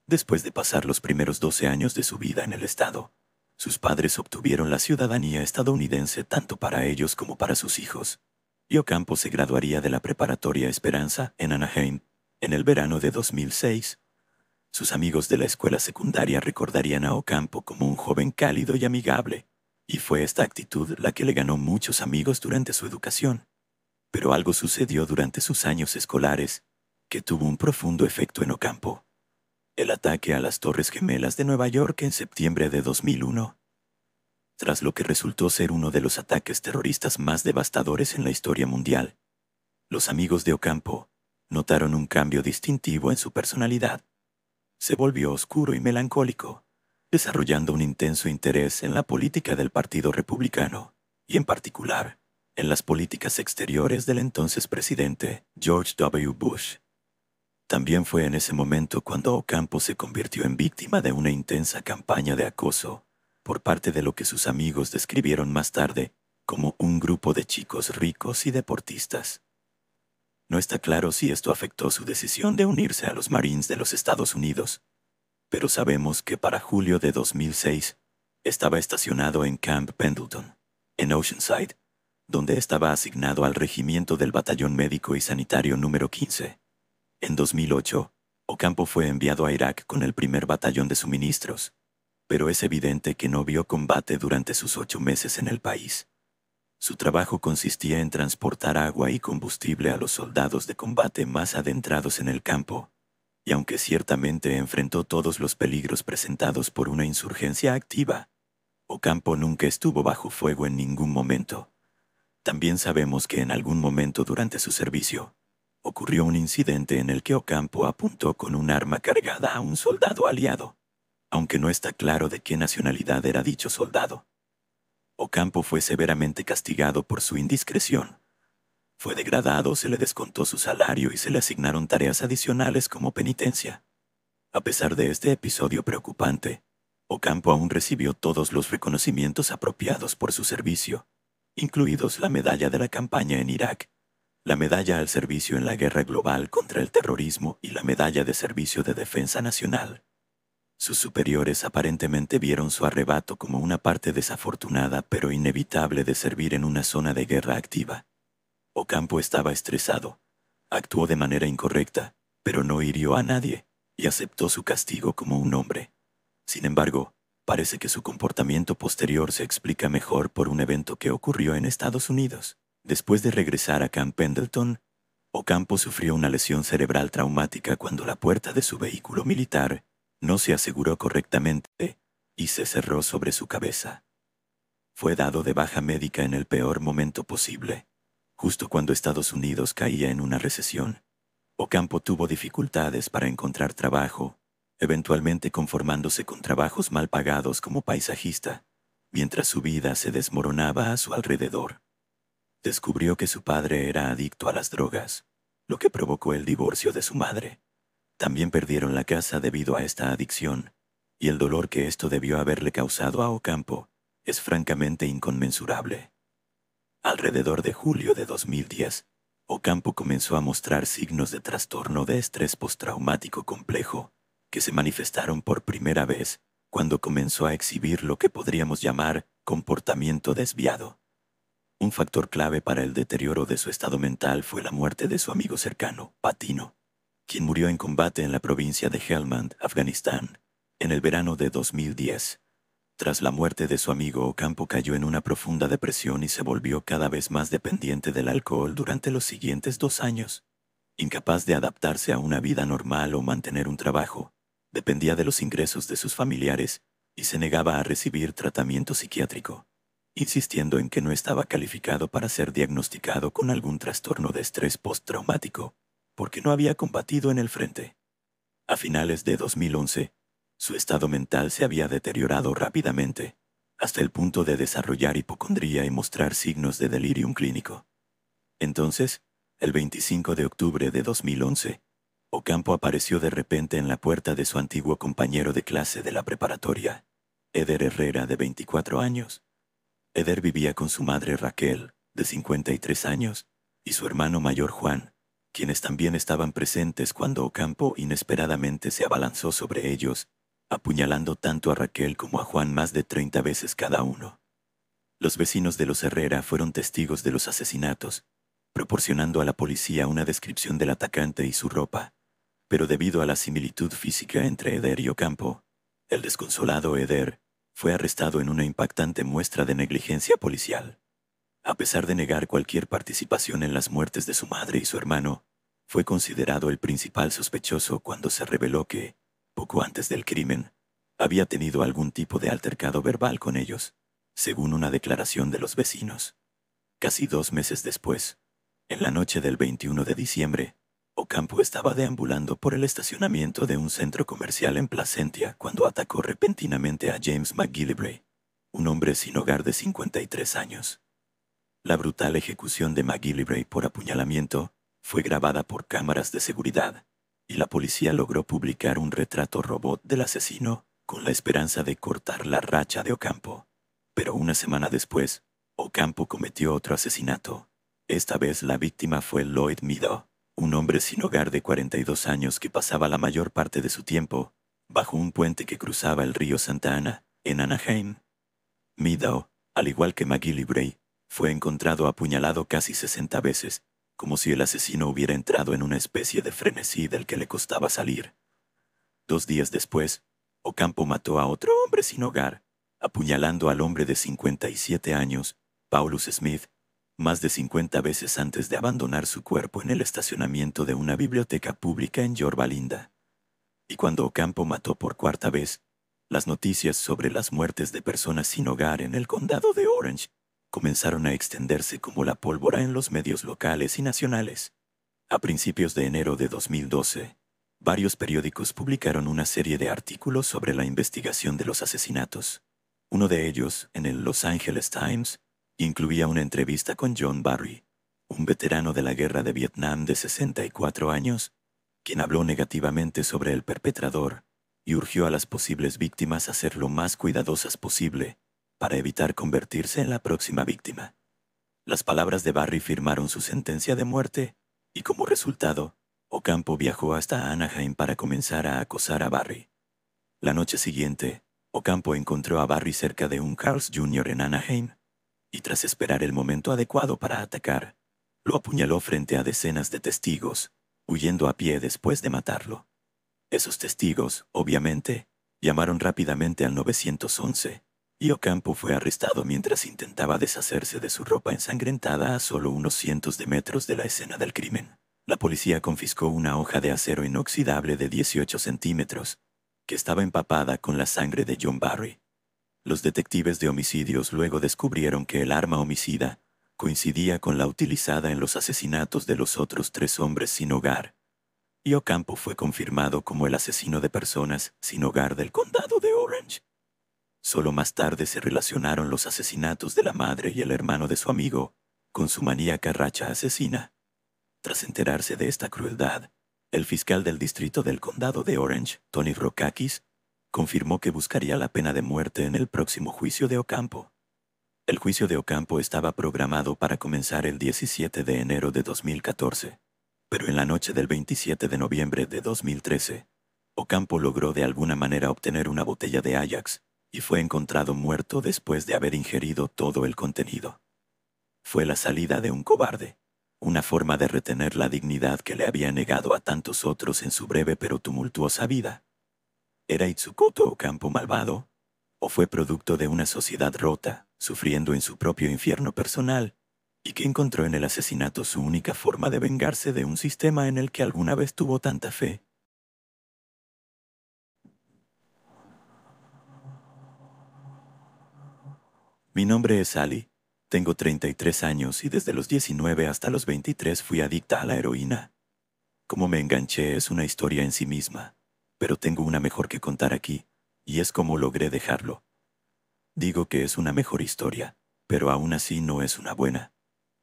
Después de pasar los primeros 12 años de su vida en el estado, sus padres obtuvieron la ciudadanía estadounidense tanto para ellos como para sus hijos, y Ocampo se graduaría de la preparatoria Esperanza en Anaheim en el verano de 2006. Sus amigos de la escuela secundaria recordarían a Ocampo como un joven cálido y amigable, y fue esta actitud la que le ganó muchos amigos durante su educación. Pero algo sucedió durante sus años escolares que tuvo un profundo efecto en Ocampo. El ataque a las Torres Gemelas de Nueva York en septiembre de 2001. Tras lo que resultó ser uno de los ataques terroristas más devastadores en la historia mundial, los amigos de Ocampo notaron un cambio distintivo en su personalidad. Se volvió oscuro y melancólico, desarrollando un intenso interés en la política del Partido Republicano, y en particular, en las políticas exteriores del entonces presidente George W. Bush. También fue en ese momento cuando Ocampo se convirtió en víctima de una intensa campaña de acoso por parte de lo que sus amigos describieron más tarde como un grupo de chicos ricos y deportistas. No está claro si esto afectó su decisión de unirse a los Marines de los Estados Unidos, pero sabemos que para julio de 2006 estaba estacionado en Camp Pendleton, en Oceanside, donde estaba asignado al regimiento del Batallón Médico y Sanitario número 15. En 2008, Ocampo fue enviado a Irak con el primer batallón de suministros, pero es evidente que no vio combate durante sus 8 meses en el país. Su trabajo consistía en transportar agua y combustible a los soldados de combate más adentrados en el campo, y aunque ciertamente enfrentó todos los peligros presentados por una insurgencia activa, Ocampo nunca estuvo bajo fuego en ningún momento. También sabemos que en algún momento durante su servicio, ocurrió un incidente en el que Ocampo apuntó con un arma cargada a un soldado aliado, aunque no está claro de qué nacionalidad era dicho soldado. Ocampo fue severamente castigado por su indiscreción. Fue degradado, se le descontó su salario y se le asignaron tareas adicionales como penitencia. A pesar de este episodio preocupante, Ocampo aún recibió todos los reconocimientos apropiados por su servicio, incluidos la medalla de la campaña en Irak, la medalla al servicio en la guerra global contra el terrorismo y la medalla de servicio de defensa nacional. Sus superiores aparentemente vieron su arrebato como una parte desafortunada pero inevitable de servir en una zona de guerra activa. Ocampo estaba estresado, actuó de manera incorrecta, pero no hirió a nadie, y aceptó su castigo como un hombre. Sin embargo, parece que su comportamiento posterior se explica mejor por un evento que ocurrió en Estados Unidos. Después de regresar a Camp Pendleton, Ocampo sufrió una lesión cerebral traumática cuando la puerta de su vehículo militar no se aseguró correctamente y se cerró sobre su cabeza. Fue dado de baja médica en el peor momento posible, justo cuando Estados Unidos caía en una recesión. Ocampo tuvo dificultades para encontrar trabajo eventualmente conformándose con trabajos mal pagados como paisajista, mientras su vida se desmoronaba a su alrededor. Descubrió que su padre era adicto a las drogas, lo que provocó el divorcio de su madre. También perdieron la casa debido a esta adicción, y el dolor que esto debió haberle causado a Ocampo es francamente inconmensurable. Alrededor de julio de 2010, Ocampo comenzó a mostrar signos de trastorno de estrés postraumático complejo, que se manifestaron por primera vez cuando comenzó a exhibir lo que podríamos llamar comportamiento desviado. Un factor clave para el deterioro de su estado mental fue la muerte de su amigo cercano, Patino, quien murió en combate en la provincia de Helmand, Afganistán, en el verano de 2010. Tras la muerte de su amigo, Ocampo cayó en una profunda depresión y se volvió cada vez más dependiente del alcohol durante los siguientes 2 años. Incapaz de adaptarse a una vida normal o mantener un trabajo, dependía de los ingresos de sus familiares y se negaba a recibir tratamiento psiquiátrico, insistiendo en que no estaba calificado para ser diagnosticado con algún trastorno de estrés postraumático, porque no había combatido en el frente. A finales de 2011, su estado mental se había deteriorado rápidamente, hasta el punto de desarrollar hipocondría y mostrar signos de delirium clínico. Entonces, el 25 de octubre de 2011, Ocampo apareció de repente en la puerta de su antiguo compañero de clase de la preparatoria, Eder Herrera, de 24 años. Eder vivía con su madre Raquel, de 53 años, y su hermano mayor Juan, quienes también estaban presentes cuando Ocampo inesperadamente se abalanzó sobre ellos, apuñalando tanto a Raquel como a Juan más de 30 veces cada uno. Los vecinos de los Herrera fueron testigos de los asesinatos, proporcionando a la policía una descripción del atacante y su ropa, pero debido a la similitud física entre Eder y Ocampo, el desconsolado Eder fue arrestado en una impactante muestra de negligencia policial. A pesar de negar cualquier participación en las muertes de su madre y su hermano, fue considerado el principal sospechoso cuando se reveló que, poco antes del crimen, había tenido algún tipo de altercado verbal con ellos, según una declaración de los vecinos. Casi 2 meses después, en la noche del 21 de diciembre, Ocampo estaba deambulando por el estacionamiento de un centro comercial en Placentia cuando atacó repentinamente a James McGillivray, un hombre sin hogar de 53 años. La brutal ejecución de McGillivray por apuñalamiento fue grabada por cámaras de seguridad, y la policía logró publicar un retrato robot del asesino con la esperanza de cortar la racha de Ocampo. Pero una semana después, Ocampo cometió otro asesinato. Esta vez la víctima fue Lloyd Meadow, un hombre sin hogar de 42 años que pasaba la mayor parte de su tiempo bajo un puente que cruzaba el río Santa Ana, en Anaheim. Meadow, al igual que McGillivray, fue encontrado apuñalado casi 60 veces, como si el asesino hubiera entrado en una especie de frenesí del que le costaba salir. 2 días después, Ocampo mató a otro hombre sin hogar, apuñalando al hombre de 57 años, Paulus Smith, más de 50 veces antes de abandonar su cuerpo en el estacionamiento de una biblioteca pública en Yorba Linda. Y cuando Ocampo mató por 4ª vez, las noticias sobre las muertes de personas sin hogar en el condado de Orange comenzaron a extenderse como la pólvora en los medios locales y nacionales. A principios de enero de 2012, varios periódicos publicaron una serie de artículos sobre la investigación de los asesinatos. Uno de ellos, en el Los Angeles Times, incluía una entrevista con John Barry, un veterano de la guerra de Vietnam de 64 años, quien habló negativamente sobre el perpetrador y urgió a las posibles víctimas a ser lo más cuidadosas posible para evitar convertirse en la próxima víctima. Las palabras de Barry firmaron su sentencia de muerte y como resultado, Ocampo viajó hasta Anaheim para comenzar a acosar a Barry. La noche siguiente, Ocampo encontró a Barry cerca de un Carl's Jr. en Anaheim y tras esperar el momento adecuado para atacar, lo apuñaló frente a decenas de testigos, huyendo a pie después de matarlo. Esos testigos, obviamente, llamaron rápidamente al 911, y Ocampo fue arrestado mientras intentaba deshacerse de su ropa ensangrentada a solo unos cientos de metros de la escena del crimen. La policía confiscó una hoja de acero inoxidable de 18 centímetros, que estaba empapada con la sangre de John Barry. Los detectives de homicidios luego descubrieron que el arma homicida coincidía con la utilizada en los asesinatos de los otros 3 hombres sin hogar. y Ocampo fue confirmado como el asesino de personas sin hogar del condado de Orange. Solo más tarde se relacionaron los asesinatos de la madre y el hermano de su amigo con su maníaca racha asesina. Tras enterarse de esta crueldad, el fiscal del distrito del condado de Orange, Tony Rokakis, confirmó que buscaría la pena de muerte en el próximo juicio de Ocampo. El juicio de Ocampo estaba programado para comenzar el 17 de enero de 2014, pero en la noche del 27 de noviembre de 2013, Ocampo logró de alguna manera obtener una botella de Ajax y fue encontrado muerto después de haber ingerido todo el contenido. Fue la salida de un cobarde, una forma de retener la dignidad que le había negado a tantos otros en su breve pero tumultuosa vida. ¿Era Itsukoto Ocampo malvado? ¿O fue producto de una sociedad rota, sufriendo en su propio infierno personal, y que encontró en el asesinato su única forma de vengarse de un sistema en el que alguna vez tuvo tanta fe? Mi nombre es Ali. Tengo 33 años y desde los 19 hasta los 23 fui adicta a la heroína. Cómo me enganché es una historia en sí misma, pero tengo una mejor que contar aquí, y es cómo logré dejarlo. Digo que es una mejor historia, pero aún así no es una buena.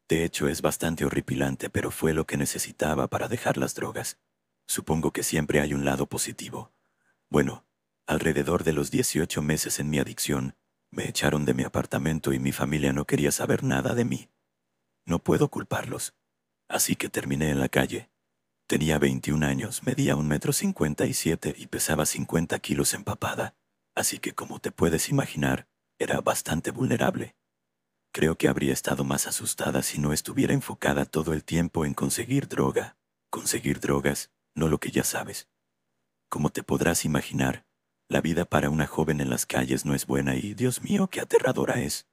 De hecho, es bastante horripilante, pero fue lo que necesitaba para dejar las drogas. Supongo que siempre hay un lado positivo. Bueno, alrededor de los 18 meses en mi adicción, me echaron de mi apartamento y mi familia no quería saber nada de mí. No puedo culparlos. Así que terminé en la calle. Tenía 21 años, medía 1,57 m y pesaba 50 kilos empapada. Así que, como te puedes imaginar, era bastante vulnerable. Creo que habría estado más asustada si no estuviera enfocada todo el tiempo en conseguir droga. Conseguir drogas, no lo que ya sabes. Como te podrás imaginar, la vida para una joven en las calles no es buena y, Dios mío, qué aterradora es.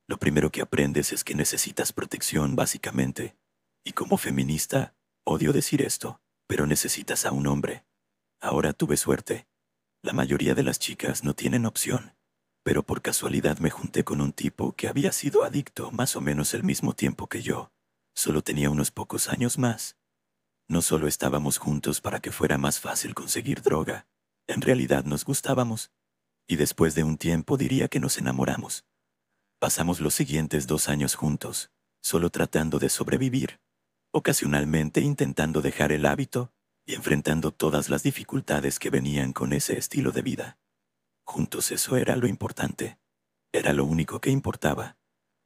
Lo primero que aprendes es que necesitas protección, básicamente. Y como feminista, odio decir esto, pero necesitas a un hombre. Ahora tuve suerte. La mayoría de las chicas no tienen opción. Pero por casualidad me junté con un tipo que había sido adicto más o menos el mismo tiempo que yo. Solo tenía unos pocos años más. No solo estábamos juntos para que fuera más fácil conseguir droga. En realidad nos gustábamos. Y después de un tiempo diría que nos enamoramos. Pasamos los siguientes 2 años juntos, solo tratando de sobrevivir, ocasionalmente intentando dejar el hábito y enfrentando todas las dificultades que venían con ese estilo de vida. Juntos eso era lo importante. Era lo único que importaba.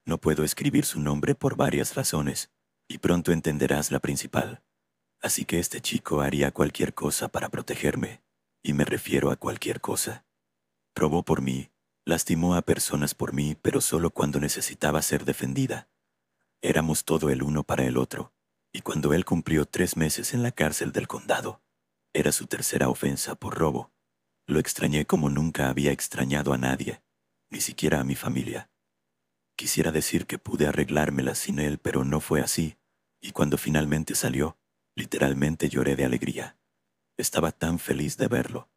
No puedo escribir su nombre por varias razones, y pronto entenderás la principal. Así que este chico haría cualquier cosa para protegerme, y me refiero a cualquier cosa. Robó por mí, lastimó a personas por mí, pero solo cuando necesitaba ser defendida. Éramos todo el uno para el otro, y cuando él cumplió 3 meses en la cárcel del condado, era su tercera ofensa por robo. Lo extrañé como nunca había extrañado a nadie, ni siquiera a mi familia. Quisiera decir que pude arreglármelas sin él, pero no fue así, y cuando finalmente salió, literalmente lloré de alegría. Estaba tan feliz de verlo.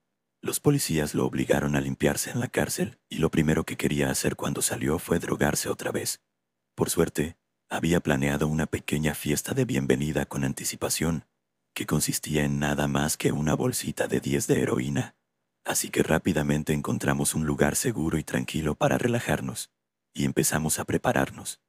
Los policías lo obligaron a limpiarse en la cárcel, y lo primero que quería hacer cuando salió fue drogarse otra vez. Por suerte, había planeado una pequeña fiesta de bienvenida con anticipación, que consistía en nada más que una bolsita de 10 de heroína. Así que rápidamente encontramos un lugar seguro y tranquilo para relajarnos, y empezamos a prepararnos.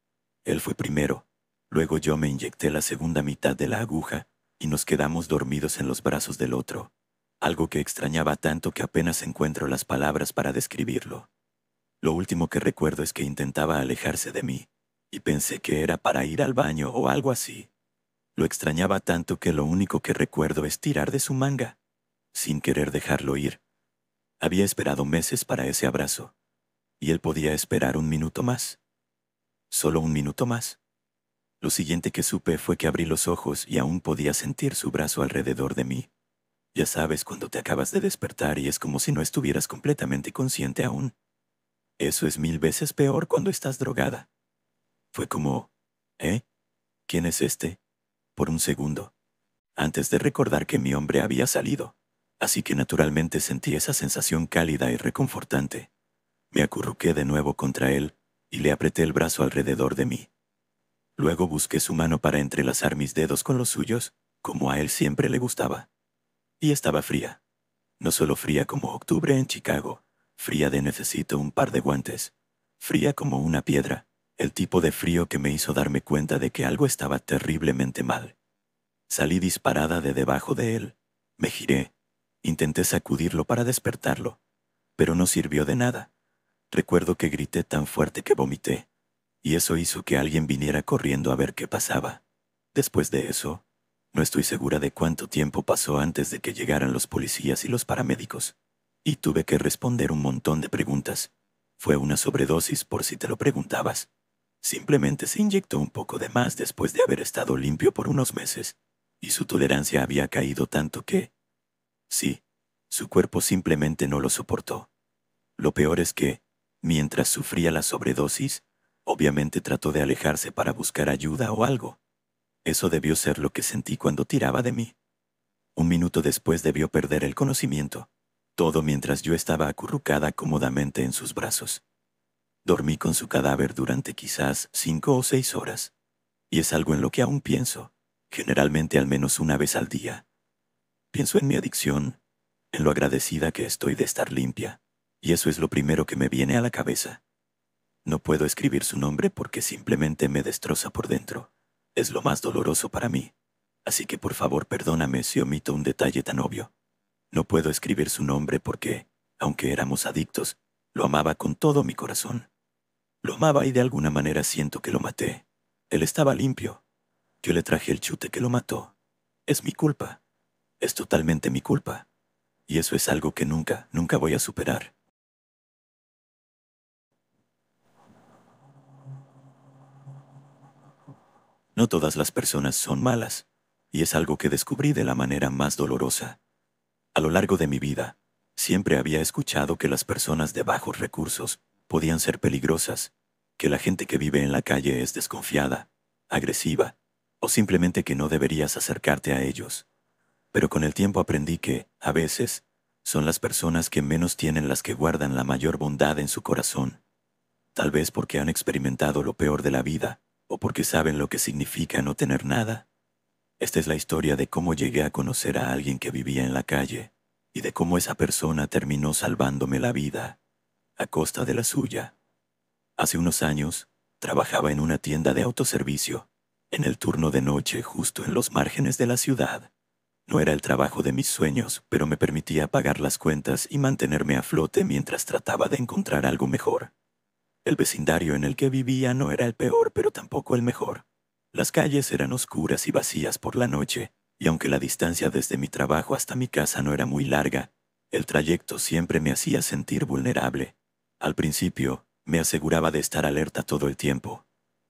Él fue primero, luego yo me inyecté la segunda mitad de la aguja, y nos quedamos dormidos en los brazos del otro, algo que extrañaba tanto que apenas encuentro las palabras para describirlo. Lo último que recuerdo es que intentaba alejarse de mí, y pensé que era para ir al baño o algo así. Lo extrañaba tanto que lo único que recuerdo es tirar de su manga, sin querer dejarlo ir. Había esperado meses para ese abrazo, y él podía esperar un minuto más. Solo un minuto más. Lo siguiente que supe fue que abrí los ojos y aún podía sentir su brazo alrededor de mí. Ya sabes, cuando te acabas de despertar y es como si no estuvieras completamente consciente aún. Eso es 1000 veces peor cuando estás drogada. Fue como, ¿eh? ¿Quién es este? Por un segundo, antes de recordar que mi hombre había salido. Así que naturalmente sentí esa sensación cálida y reconfortante. Me acurruqué de nuevo contra él y le apreté el brazo alrededor de mí. Luego busqué su mano para entrelazar mis dedos con los suyos, como a él siempre le gustaba. Y estaba fría. No solo fría como octubre en Chicago, fría de necesito un par de guantes. Fría como una piedra, el tipo de frío que me hizo darme cuenta de que algo estaba terriblemente mal. Salí disparada de debajo de él. Me giré. Intenté sacudirlo para despertarlo, pero no sirvió de nada. Recuerdo que grité tan fuerte que vomité, y eso hizo que alguien viniera corriendo a ver qué pasaba. Después de eso, no estoy segura de cuánto tiempo pasó antes de que llegaran los policías y los paramédicos, y tuve que responder un montón de preguntas. Fue una sobredosis por si te lo preguntabas. Simplemente se inyectó un poco de más después de haber estado limpio por unos meses, y su tolerancia había caído tanto que, sí, su cuerpo simplemente no lo soportó. Lo peor es que, mientras sufría la sobredosis, obviamente trató de alejarse para buscar ayuda o algo. Eso debió ser lo que sentí cuando tiraba de mí. Un minuto después debió perder el conocimiento, todo mientras yo estaba acurrucada cómodamente en sus brazos. Dormí con su cadáver durante quizás 5 o 6 horas, y es algo en lo que aún pienso, generalmente al menos una vez al día. Pienso en mi adicción, en lo agradecida que estoy de estar limpia, y eso es lo primero que me viene a la cabeza. No puedo escribir su nombre porque simplemente me destroza por dentro. Es lo más doloroso para mí. Así que por favor perdóname si omito un detalle tan obvio. No puedo escribir su nombre porque, aunque éramos adictos, lo amaba con todo mi corazón. Lo amaba y de alguna manera siento que lo maté. Él estaba limpio. Yo le traje el chute que lo mató. Es mi culpa. Es totalmente mi culpa. Y eso es algo que nunca, nunca voy a superar. No todas las personas son malas, y es algo que descubrí de la manera más dolorosa. A lo largo de mi vida, siempre había escuchado que las personas de bajos recursos podían ser peligrosas, que la gente que vive en la calle es desconfiada, agresiva, o simplemente que no deberías acercarte a ellos. Pero con el tiempo aprendí que, a veces, son las personas que menos tienen las que guardan la mayor bondad en su corazón. Tal vez porque han experimentado lo peor de la vida, o porque saben lo que significa no tener nada. Esta es la historia de cómo llegué a conocer a alguien que vivía en la calle, y de cómo esa persona terminó salvándome la vida, a costa de la suya. Hace unos años, trabajaba en una tienda de autoservicio, en el turno de noche justo en los márgenes de la ciudad. No era el trabajo de mis sueños, pero me permitía pagar las cuentas y mantenerme a flote mientras trataba de encontrar algo mejor. El vecindario en el que vivía no era el peor, pero tampoco el mejor. Las calles eran oscuras y vacías por la noche, y aunque la distancia desde mi trabajo hasta mi casa no era muy larga, el trayecto siempre me hacía sentir vulnerable. Al principio, me aseguraba de estar alerta todo el tiempo,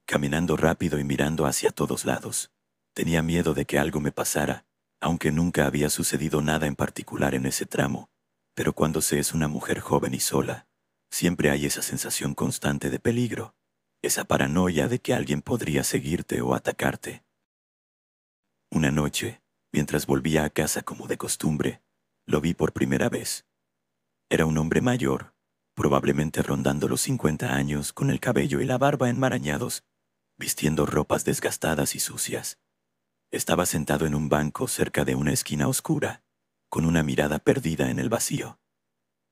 caminando rápido y mirando hacia todos lados. Tenía miedo de que algo me pasara, aunque nunca había sucedido nada en particular en ese tramo. Pero cuando se es una mujer joven y sola, siempre hay esa sensación constante de peligro, esa paranoia de que alguien podría seguirte o atacarte. Una noche, mientras volvía a casa como de costumbre, lo vi por primera vez. Era un hombre mayor, probablemente rondando los 50 años, con el cabello y la barba enmarañados, vistiendo ropas desgastadas y sucias. Estaba sentado en un banco cerca de una esquina oscura, con una mirada perdida en el vacío.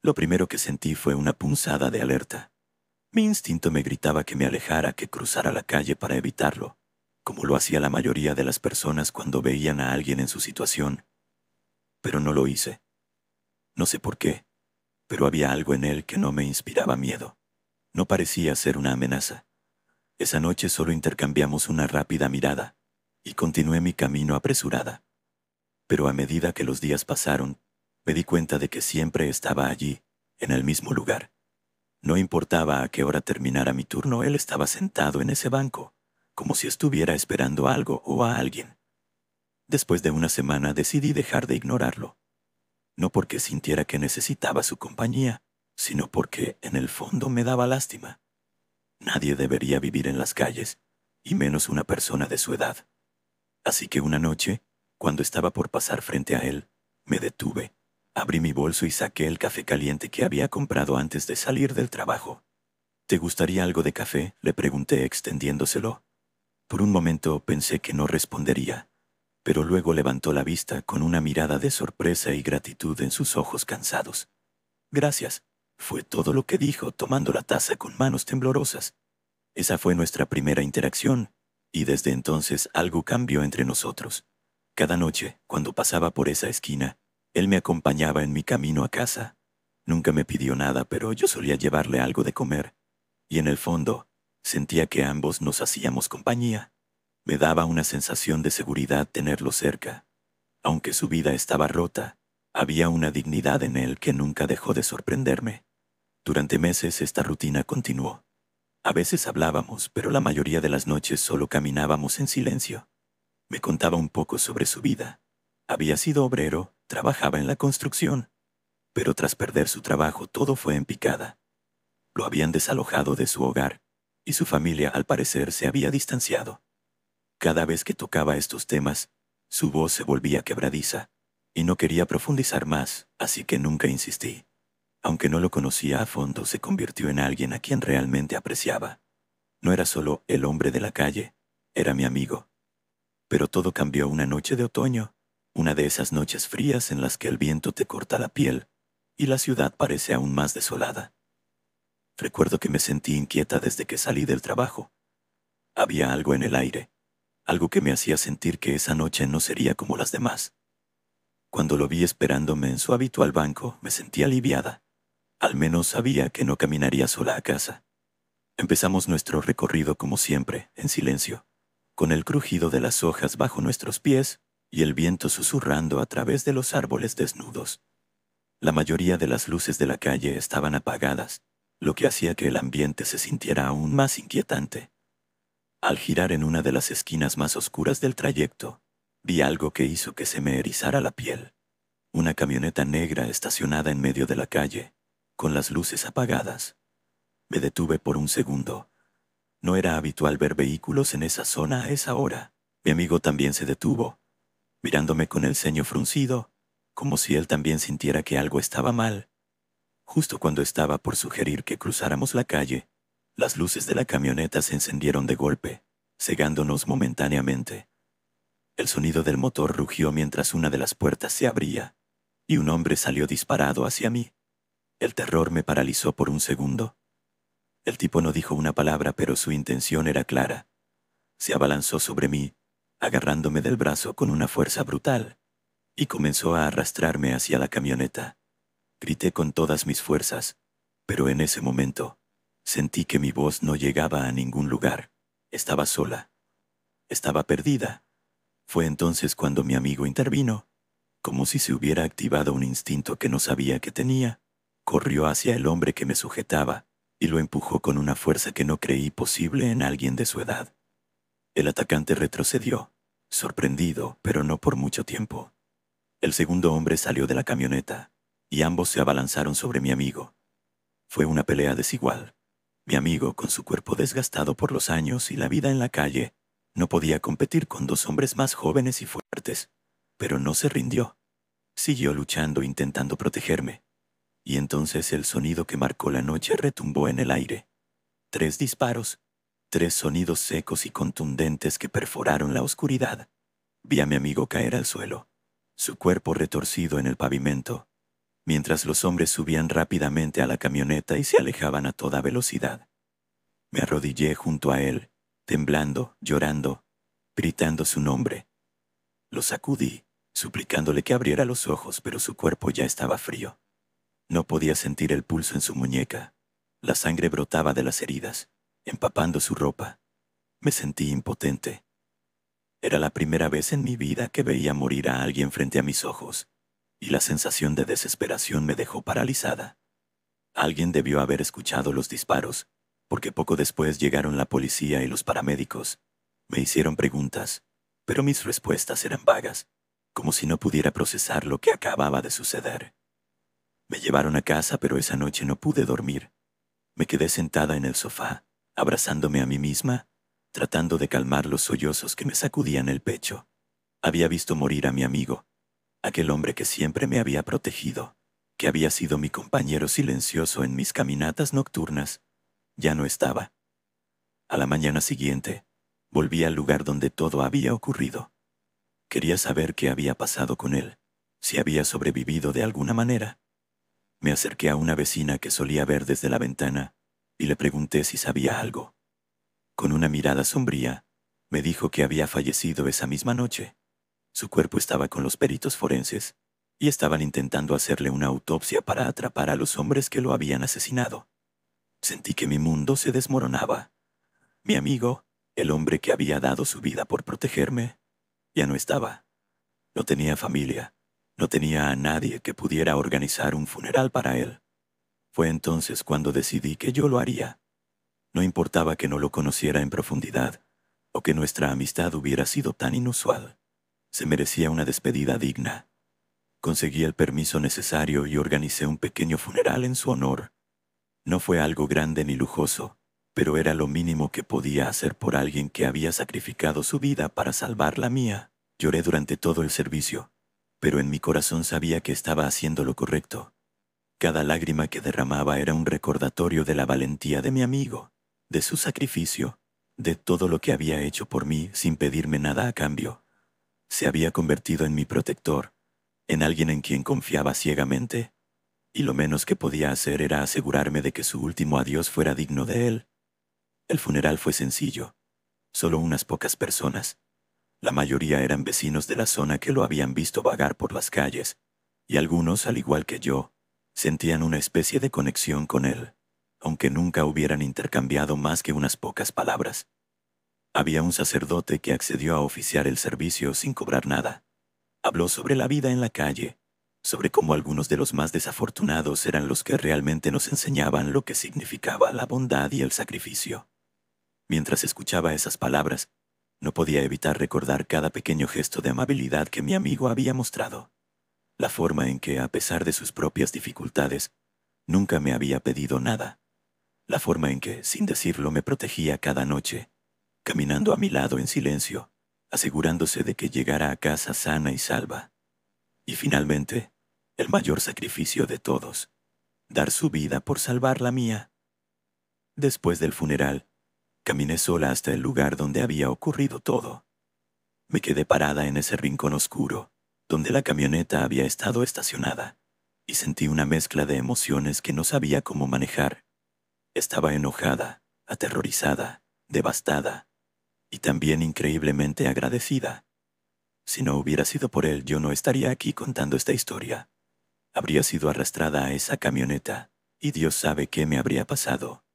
Lo primero que sentí fue una punzada de alerta. Mi instinto me gritaba que me alejara, que cruzara la calle para evitarlo, como lo hacía la mayoría de las personas cuando veían a alguien en su situación. Pero no lo hice. No sé por qué, pero había algo en él que no me inspiraba miedo. No parecía ser una amenaza. Esa noche solo intercambiamos una rápida mirada, y continué mi camino apresurada. Pero a medida que los días pasaron, me di cuenta de que siempre estaba allí, en el mismo lugar. No importaba a qué hora terminara mi turno, él estaba sentado en ese banco, como si estuviera esperando algo o a alguien. Después de una semana decidí dejar de ignorarlo, no porque sintiera que necesitaba su compañía, sino porque en el fondo me daba lástima. Nadie debería vivir en las calles, y menos una persona de su edad. Así que una noche, cuando estaba por pasar frente a él, me detuve, abrí mi bolso y saqué el café caliente que había comprado antes de salir del trabajo. ¿Te gustaría algo de café?, le pregunté extendiéndoselo. Por un momento pensé que no respondería. pero luego levantó la vista con una mirada de sorpresa y gratitud en sus ojos cansados. «Gracias», fue todo lo que dijo, tomando la taza con manos temblorosas. Esa fue nuestra primera interacción, y desde entonces algo cambió entre nosotros. Cada noche, cuando pasaba por esa esquina, él me acompañaba en mi camino a casa. Nunca me pidió nada, pero yo solía llevarle algo de comer, y en el fondo, sentía que ambos nos hacíamos compañía. Me daba una sensación de seguridad tenerlo cerca. Aunque su vida estaba rota, había una dignidad en él que nunca dejó de sorprenderme. Durante meses esta rutina continuó. A veces hablábamos, pero la mayoría de las noches solo caminábamos en silencio. Me contaba un poco sobre su vida. Había sido obrero, trabajaba en la construcción, pero tras perder su trabajo todo fue en picada. Lo habían desalojado de su hogar, y su familia al parecer se había distanciado. Cada vez que tocaba estos temas, su voz se volvía quebradiza, y no quería profundizar más, así que nunca insistí. Aunque no lo conocía a fondo, se convirtió en alguien a quien realmente apreciaba. No era solo el hombre de la calle, era mi amigo. Pero todo cambió una noche de otoño, una de esas noches frías en las que el viento te corta la piel y la ciudad parece aún más desolada. Recuerdo que me sentí inquieta desde que salí del trabajo. Había algo en el aire, algo que me hacía sentir que esa noche no sería como las demás. Cuando lo vi esperándome en su habitual banco, me sentí aliviada. Al menos sabía que no caminaría sola a casa. Empezamos nuestro recorrido como siempre, en silencio, con el crujido de las hojas bajo nuestros pies y el viento susurrando a través de los árboles desnudos. La mayoría de las luces de la calle estaban apagadas, lo que hacía que el ambiente se sintiera aún más inquietante. Al girar en una de las esquinas más oscuras del trayecto, vi algo que hizo que se me erizara la piel. Una camioneta negra estacionada en medio de la calle, con las luces apagadas. Me detuve por un segundo. No era habitual ver vehículos en esa zona a esa hora. Mi amigo también se detuvo, mirándome con el ceño fruncido, como si él también sintiera que algo estaba mal. Justo cuando estaba por sugerir que cruzáramos la calle, las luces de la camioneta se encendieron de golpe, cegándonos momentáneamente. El sonido del motor rugió mientras una de las puertas se abría, y un hombre salió disparado hacia mí. El terror me paralizó por un segundo. El tipo no dijo una palabra, pero su intención era clara. Se abalanzó sobre mí, agarrándome del brazo con una fuerza brutal, y comenzó a arrastrarme hacia la camioneta. Grité con todas mis fuerzas, pero en ese momento sentí que mi voz no llegaba a ningún lugar. Estaba sola. Estaba perdida. Fue entonces cuando mi amigo intervino, como si se hubiera activado un instinto que no sabía que tenía. Corrió hacia el hombre que me sujetaba y lo empujó con una fuerza que no creí posible en alguien de su edad. El atacante retrocedió, sorprendido, pero no por mucho tiempo. El segundo hombre salió de la camioneta, y ambos se abalanzaron sobre mi amigo. Fue una pelea desigual. Mi amigo, con su cuerpo desgastado por los años y la vida en la calle, no podía competir con dos hombres más jóvenes y fuertes, pero no se rindió. Siguió luchando intentando protegerme. Y entonces el sonido que marcó la noche retumbó en el aire. 3 disparos, 3 sonidos secos y contundentes que perforaron la oscuridad. Vi a mi amigo caer al suelo, su cuerpo retorcido en el pavimento, mientras los hombres subían rápidamente a la camioneta y se alejaban a toda velocidad. Me arrodillé junto a él, temblando, llorando, gritando su nombre. Lo sacudí, suplicándole que abriera los ojos, pero su cuerpo ya estaba frío. No podía sentir el pulso en su muñeca. La sangre brotaba de las heridas, empapando su ropa. Me sentí impotente. Era la primera vez en mi vida que veía morir a alguien frente a mis ojos, y la sensación de desesperación me dejó paralizada. Alguien debió haber escuchado los disparos, porque poco después llegaron la policía y los paramédicos. Me hicieron preguntas, pero mis respuestas eran vagas, como si no pudiera procesar lo que acababa de suceder. Me llevaron a casa, pero esa noche no pude dormir. Me quedé sentada en el sofá, abrazándome a mí misma, tratando de calmar los sollozos que me sacudían el pecho. Había visto morir a mi amigo, aquel hombre que siempre me había protegido, que había sido mi compañero silencioso en mis caminatas nocturnas. Ya no estaba. A la mañana siguiente, volví al lugar donde todo había ocurrido. Quería saber qué había pasado con él, si había sobrevivido de alguna manera. Me acerqué a una vecina que solía ver desde la ventana y le pregunté si sabía algo. Con una mirada sombría, me dijo que había fallecido esa misma noche. Su cuerpo estaba con los peritos forenses y estaban intentando hacerle una autopsia para atrapar a los hombres que lo habían asesinado. Sentí que mi mundo se desmoronaba. Mi amigo, el hombre que había dado su vida por protegerme, ya no estaba. No tenía familia. No tenía a nadie que pudiera organizar un funeral para él. Fue entonces cuando decidí que yo lo haría. No importaba que no lo conociera en profundidad o que nuestra amistad hubiera sido tan inusual. Se merecía una despedida digna. Conseguí el permiso necesario y organicé un pequeño funeral en su honor. No fue algo grande ni lujoso, pero era lo mínimo que podía hacer por alguien que había sacrificado su vida para salvar la mía. Lloré durante todo el servicio, pero en mi corazón sabía que estaba haciendo lo correcto. Cada lágrima que derramaba era un recordatorio de la valentía de mi amigo, de su sacrificio, de todo lo que había hecho por mí sin pedirme nada a cambio. Se había convertido en mi protector, en alguien en quien confiaba ciegamente, y lo menos que podía hacer era asegurarme de que su último adiós fuera digno de él. El funeral fue sencillo, solo unas pocas personas. La mayoría eran vecinos de la zona que lo habían visto vagar por las calles, y algunos, al igual que yo, sentían una especie de conexión con él, aunque nunca hubieran intercambiado más que unas pocas palabras. Había un sacerdote que accedió a oficiar el servicio sin cobrar nada. Habló sobre la vida en la calle, sobre cómo algunos de los más desafortunados eran los que realmente nos enseñaban lo que significaba la bondad y el sacrificio. Mientras escuchaba esas palabras, no podía evitar recordar cada pequeño gesto de amabilidad que mi amigo había mostrado. La forma en que, a pesar de sus propias dificultades, nunca me había pedido nada. La forma en que, sin decirlo, me protegía cada noche, caminando a mi lado en silencio, asegurándose de que llegara a casa sana y salva. Y finalmente, el mayor sacrificio de todos, dar su vida por salvar la mía. Después del funeral, caminé sola hasta el lugar donde había ocurrido todo. Me quedé parada en ese rincón oscuro, donde la camioneta había estado estacionada, y sentí una mezcla de emociones que no sabía cómo manejar. Estaba enojada, aterrorizada, devastada, y también increíblemente agradecida. Si no hubiera sido por él, yo no estaría aquí contando esta historia. Habría sido arrastrada a esa camioneta, y Dios sabe qué me habría pasado.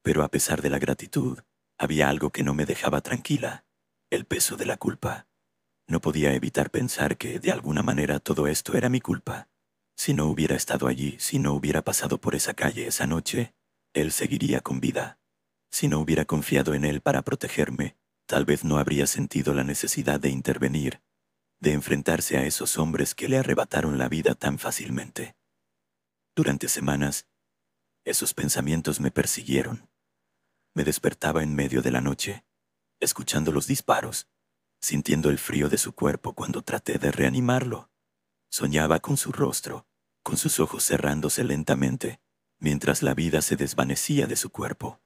Pero a pesar de la gratitud, había algo que no me dejaba tranquila: el peso de la culpa. No podía evitar pensar que, de alguna manera, todo esto era mi culpa. Si no hubiera estado allí, si no hubiera pasado por esa calle esa noche, él seguiría con vida. Si no hubiera confiado en él para protegerme, tal vez no habría sentido la necesidad de intervenir, de enfrentarse a esos hombres que le arrebataron la vida tan fácilmente. Durante semanas, esos pensamientos me persiguieron. Me despertaba en medio de la noche, escuchando los disparos, sintiendo el frío de su cuerpo cuando traté de reanimarlo. Soñaba con su rostro, con sus ojos cerrándose lentamente, mientras la vida se desvanecía de su cuerpo.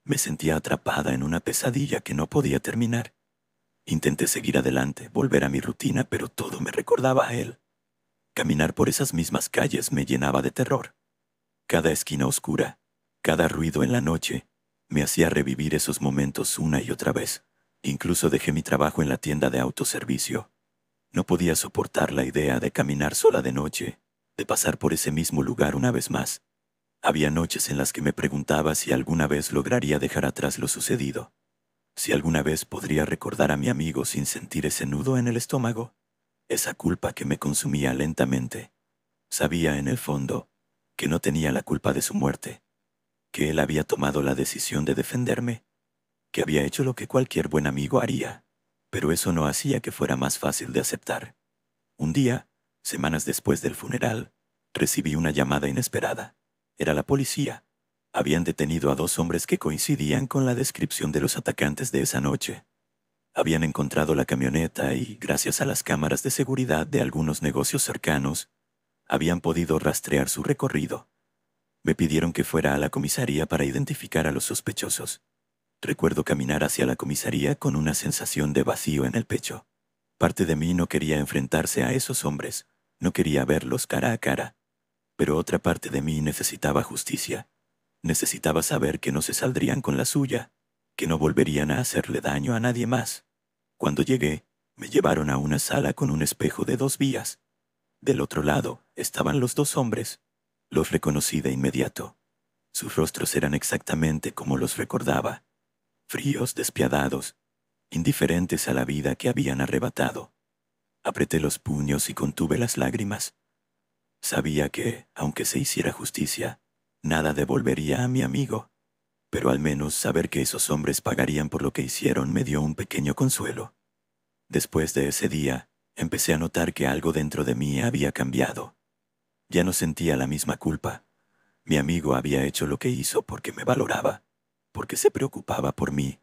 Me sentía atrapada en una pesadilla que no podía terminar. Intenté seguir adelante, volver a mi rutina, pero todo me recordaba a él. Caminar por esas mismas calles me llenaba de terror. Cada esquina oscura, cada ruido en la noche, me hacía revivir esos momentos una y otra vez. Incluso dejé mi trabajo en la tienda de autoservicio. No podía soportar la idea de caminar sola de noche, de pasar por ese mismo lugar una vez más. Había noches en las que me preguntaba si alguna vez lograría dejar atrás lo sucedido, si alguna vez podría recordar a mi amigo sin sentir ese nudo en el estómago, esa culpa que me consumía lentamente. Sabía en el fondo que no tenía la culpa de su muerte, que él había tomado la decisión de defenderme, que había hecho lo que cualquier buen amigo haría, pero eso no hacía que fuera más fácil de aceptar. Un día, semanas después del funeral, recibí una llamada inesperada. Era la policía. Habían detenido a 2 hombres que coincidían con la descripción de los atacantes de esa noche. Habían encontrado la camioneta y, gracias a las cámaras de seguridad de algunos negocios cercanos, habían podido rastrear su recorrido. Me pidieron que fuera a la comisaría para identificar a los sospechosos. Recuerdo caminar hacia la comisaría con una sensación de vacío en el pecho. Parte de mí no quería enfrentarse a esos hombres, no quería verlos cara a cara, pero otra parte de mí necesitaba justicia. Necesitaba saber que no se saldrían con la suya, que no volverían a hacerle daño a nadie más. Cuando llegué, me llevaron a una sala con un espejo de 2 vías. Del otro lado estaban los 2 hombres. Los reconocí de inmediato. Sus rostros eran exactamente como los recordaba, fríos, despiadados, indiferentes a la vida que habían arrebatado. Apreté los puños y contuve las lágrimas. Sabía que, aunque se hiciera justicia, nada devolvería a mi amigo, pero al menos saber que esos hombres pagarían por lo que hicieron me dio un pequeño consuelo. Después de ese día, empecé a notar que algo dentro de mí había cambiado. Ya no sentía la misma culpa. Mi amigo había hecho lo que hizo porque me valoraba, porque se preocupaba por mí,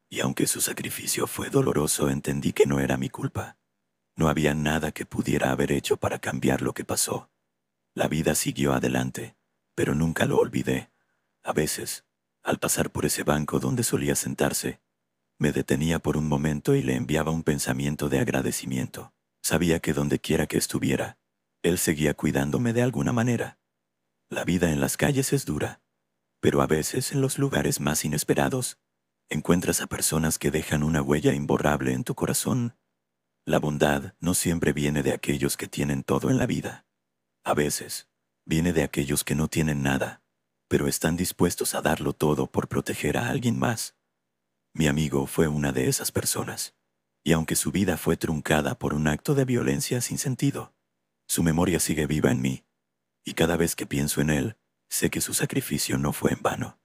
y aunque su sacrificio fue doloroso, entendí que no era mi culpa. No había nada que pudiera haber hecho para cambiar lo que pasó. La vida siguió adelante, pero nunca lo olvidé. A veces, al pasar por ese banco donde solía sentarse, me detenía por un momento y le enviaba un pensamiento de agradecimiento. Sabía que donde quiera que estuviera, él seguía cuidándome de alguna manera. La vida en las calles es dura, pero a veces en los lugares más inesperados, encuentras a personas que dejan una huella imborrable en tu corazón. La bondad no siempre viene de aquellos que tienen todo en la vida. A veces, viene de aquellos que no tienen nada, pero están dispuestos a darlo todo por proteger a alguien más. Mi amigo fue una de esas personas, y aunque su vida fue truncada por un acto de violencia sin sentido, su memoria sigue viva en mí, y cada vez que pienso en él, sé que su sacrificio no fue en vano.